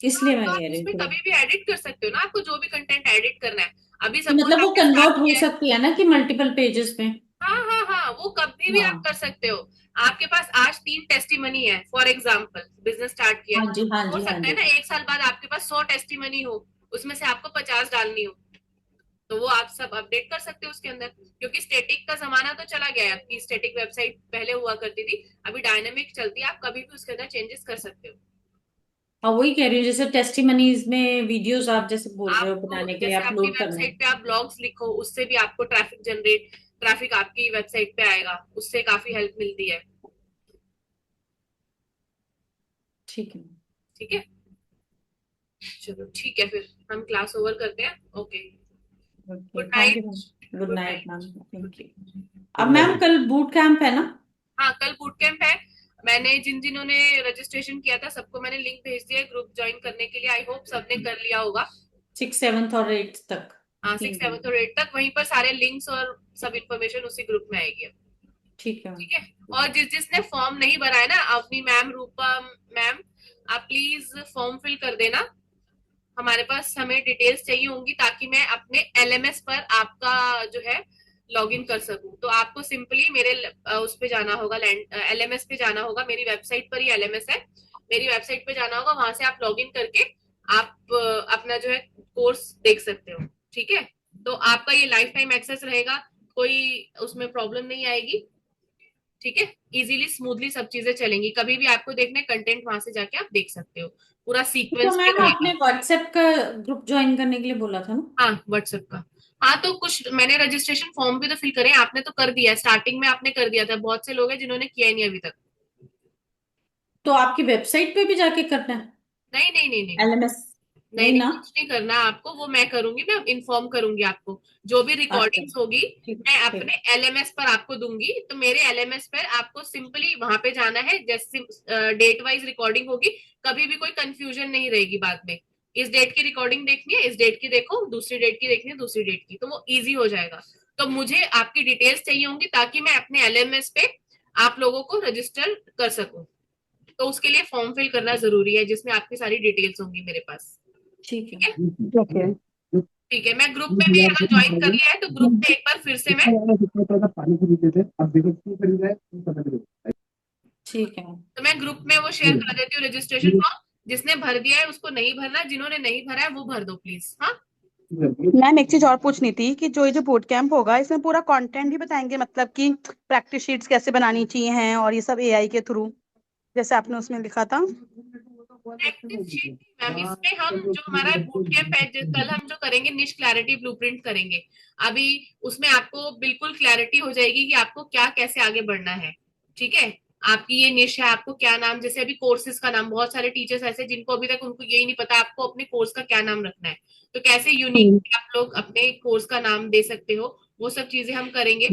इसलिए मैं तो कह आप रही हूँ उसमें थोड़ा। कभी भी एडिट कर सकते हो ना, आपको जो भी कंटेंट एडिट करना है। अभी तो सपोज मतलब वो आपने स्टार्ट कन्वर्ट हो किया है। सकती है ना कि मल्टीपल पेजेस में? हाँ हाँ हाँ, वो कभी भी आप हाँ कर सकते हो। आपके पास आज 3 टेस्टिमनी है, फॉर एग्जाम्पल बिजनेस स्टार्ट किया हाँ है, जी हाँ हो जी हाँ सकता है जी। ना एक साल बाद आपके पास 100 टेस्टिमनी हो, उसमें से आपको 50 डालनी हो, तो वो आप सब अपडेट कर सकते हो उसके अंदर। क्योंकि स्टेटिक का जमाना तो चला गया है, आपकी स्टेटिक वेबसाइट पहले हुआ करती थी, अभी डायनेमिक चलती है, आप कभी भी उसके अंदर चेंजेस कर सकते हो। हाँ वही कह रही हूँ, जैसे टेस्टिमनीज में वीडियोस आप जैसे बोल रहे हो आपको बनाने के लिए, जैसे अपनी अपलोड करने। वेबसाइट पे आप ब्लॉग्स लिखो, उससे भी आपको ट्रैफिक आपकी वेबसाइट पे आएगा, उससे काफी हेल्प मिलती है। ठीक है। ठीक है, चलो ठीक है, फिर हम क्लास ओवर करते हैं। Okay, okay, good thank you night. Ma'am, good good night ma'am, night. Thank you. अब गुड मैम नाइट। कल बूट कैंप है ना? हाँ, कल बूट कैंप है। मैंने जिन जिन्हों ने रजिस्ट्रेशन किया था सबको मैंने लिंक भेज दिया है ग्रुप ज्वाइन करने के लिए। आई होप सबने कर लिया होगा। 6, 7 और 8 तक, हाँ, 6, 7 और 8 तक वहीं पर सारे लिंक्स और सब इन्फॉर्मेशन उसी ग्रुप में आएगी। ठीक है मैम। ठीक है, और जिसने फॉर्म नहीं भरा है ना, अपनी मैम रूपा मैम, आप प्लीज फॉर्म फिल कर देना। हमारे पास हमें डिटेल्स चाहिए होंगी ताकि मैं अपने एलएमएस पर आपका जो है लॉग इन कर सकूं। तो आपको सिंपली मेरे उस पे जाना होगा, एलएमएस पे जाना होगा। मेरी वेबसाइट पर ही एलएमएस है, मेरी वेबसाइट पे जाना होगा, वहां से आप लॉग इन करके आप अपना जो है कोर्स देख सकते हो। ठीक है, तो आपका ये लाइफ टाइम एक्सेस रहेगा, कोई उसमें प्रॉब्लम नहीं आएगी। ठीक है, इजीली स्मूथली सब चीजें चलेंगी, कभी भी आपको देखने कंटेंट वहां से जाके आप देख सकते हो, पूरा तो सीक्वेंस में मैम आपने रहेगा। व्हाट्सएप का ग्रुप ज्वाइन करने के लिए बोला था ना? हाँ, व्हाट्सएप का। हाँ, तो कुछ मैंने रजिस्ट्रेशन फॉर्म भी तो फिल करे, आपने तो कर दिया है, स्टार्टिंग में आपने कर दिया था, बहुत से लोग हैं जिन्होंने किया ही नहीं अभी तक। तो आपकी वेबसाइट पे भी जाके करना है नहीं नहीं नहीं नहीं। एलएमएस? नहीं नहीं नहीं, ना? कुछ नहीं करना है आपको, वो मैं करूंगी, मैं इन्फॉर्म करूंगी आपको। जो भी अच्छा, रिकॉर्डिंग्स होगी ठीक मैं ठीक। अपने एलएमएस पर आपको दूंगी। तो मेरे एलएमएस पर आपको सिंपली वहां पे जाना है, जैसे डेट वाइज रिकॉर्डिंग होगी, कभी भी कोई कंफ्यूजन नहीं रहेगी बाद में। इस डेट की रिकॉर्डिंग देखनी है, इस डेट की देखो, दूसरी डेट की देखनी है, दूसरी डेट की, तो वो इजी हो जाएगा। तो मुझे आपकी डिटेल्स चाहिए होंगी ताकि मैं अपने एलएमएस पे आप लोगों को रजिस्टर कर सकूं। तो उसके लिए फॉर्म फिल करना जरूरी है जिसमें आपकी सारी डिटेल्स होंगी मेरे पास। ठीक है। ठीक है, ओके। ठीक है, मैं ग्रुप में भी अगर ज्वाइन कर लिया है तो ग्रुप में एक बार फिर से मैं, ठीक है मैम। तो मैं ग्रुप में वो शेयर कर देती हूँ रजिस्ट्रेशन फॉर्म। जिसने भर दिया है उसको नहीं भरना, जिन्होंने नहीं भरा है वो भर दो प्लीज। हाँ, मैम एक चीज और पूछनी थी कि जो ये जो बूट कैंप होगा इसमें पूरा कंटेंट भी बताएंगे, मतलब कि प्रैक्टिस शीट्स कैसे बनानी चाहिए हैं और ये सब एआई के थ्रू, जैसे आपने उसमें लिखा था। प्रैक्टिस शीट नहीं मैम, इसमें हम जो हमारा बूट कैंप है, कल हम जो करेंगे निश क्लैरिटी ब्लूप्रिंट करेंगे। अभी उसमें आपको बिल्कुल क्लैरिटी हो जाएगी कि आपको क्या कैसे आगे बढ़ना है। ठीक है, आपकी ये निश है, आपको क्या नाम, जैसे अभी कोर्सेज का नाम, बहुत सारे टीचर्स ऐसे जिनको अभी तक उनको यही नहीं पता आपको अपने कोर्स का क्या नाम रखना है, तो कैसे यूनिक आप लोग अपने कोर्स का नाम दे सकते हो, वो सब चीजें हम करेंगे।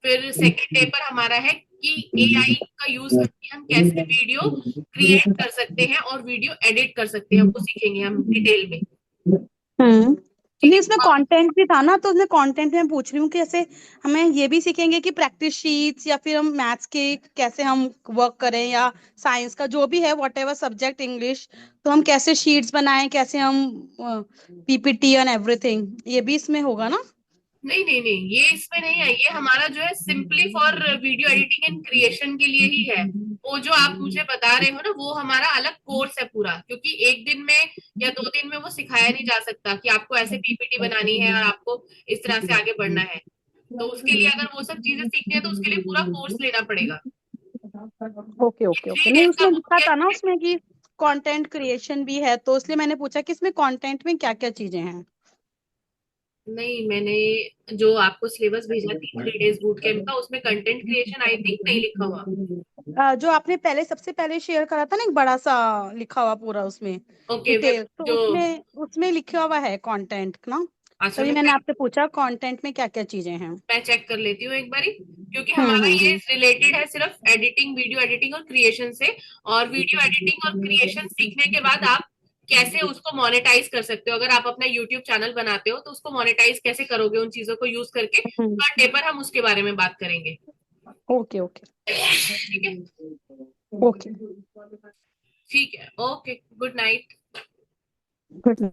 फिर सेकेंड डे पर हमारा है कि एआई का यूज करके हम कैसे वीडियो क्रिएट कर सकते हैं और वीडियो एडिट कर सकते हैं, वो सीखेंगे हम डिटेल में। हम्म। ठीक नहीं, है, उसमें और कंटेंट भी था ना, तो उसमें कंटेंट में मैं पूछ रही हूँ कि ऐसे हमें ये भी सीखेंगे कि प्रैक्टिस शीट्स या फिर हम मैथ्स के कैसे हम वर्क करें, या साइंस का जो भी है वॉट एवर सब्जेक्ट, इंग्लिश, तो हम कैसे शीट्स बनाएं, कैसे हम पीपीटी एंड एवरीथिंग, ये भी इसमें होगा ना? नहीं नहीं नहीं, ये इसमें नहीं है, ये हमारा जो है simply for video editing and creation के लिए ही है। वो जो आप मुझे बता रहे हो ना, वो हमारा अलग कोर्स है पूरा, क्योंकि एक दिन में या 2 दिन में वो सिखाया नहीं जा सकता कि आपको ऐसे पीपीटी बनानी है और आपको इस तरह से आगे बढ़ना है। तो उसके लिए अगर वो सब चीजें सीखनी है तो उसके लिए पूरा कोर्स लेना पड़ेगा। Okay okay three okay. नहीं, डेज का उसमें बूट लिखा था कैंप ना है। उसमें कि कंटेंट क्रिएशन भी है, तो इसलिए मैंने पूछा कि इसमें कंटेंट में क्या क्या चीजें हैं। नहीं, मैंने जो आपको सिलेबस भेजा थी 3 डेज बूट कैंप का, उसमें कंटेंट क्रिएशन आई थिंक नहीं लिखा हुआ। जो आपने पहले सबसे पहले शेयर करा था ना, एक बड़ा सा लिखा हुआ पूरा उसमें ओके, वेब डिटेल, तो जो, उसमें उसमें लिखा हुआ है कंटेंट ना, अच्छा तभी मैंने आपसे पूछा कंटेंट में क्या क्या चीजें हैं। मैं चेक कर लेती हूँ एक बारी, क्योंकि हमारा ये हम्म। रिलेटेड है सिर्फ एडिटिंग, वीडियो एडिटिंग और क्रिएशन से। और वीडियो एडिटिंग और क्रिएशन सीखने के बाद आप कैसे उसको मोनेटाइज कर सकते हो, अगर आप अपना यूट्यूब चैनल बनाते हो तो उसको मोनेटाइज कैसे करोगे उन चीजों को यूज करके, पर डे पर हम उसके बारे में बात करेंगे। ओके ओके ठीक है, ओके। ठीक है, ओके, गुड नाइट। गुड।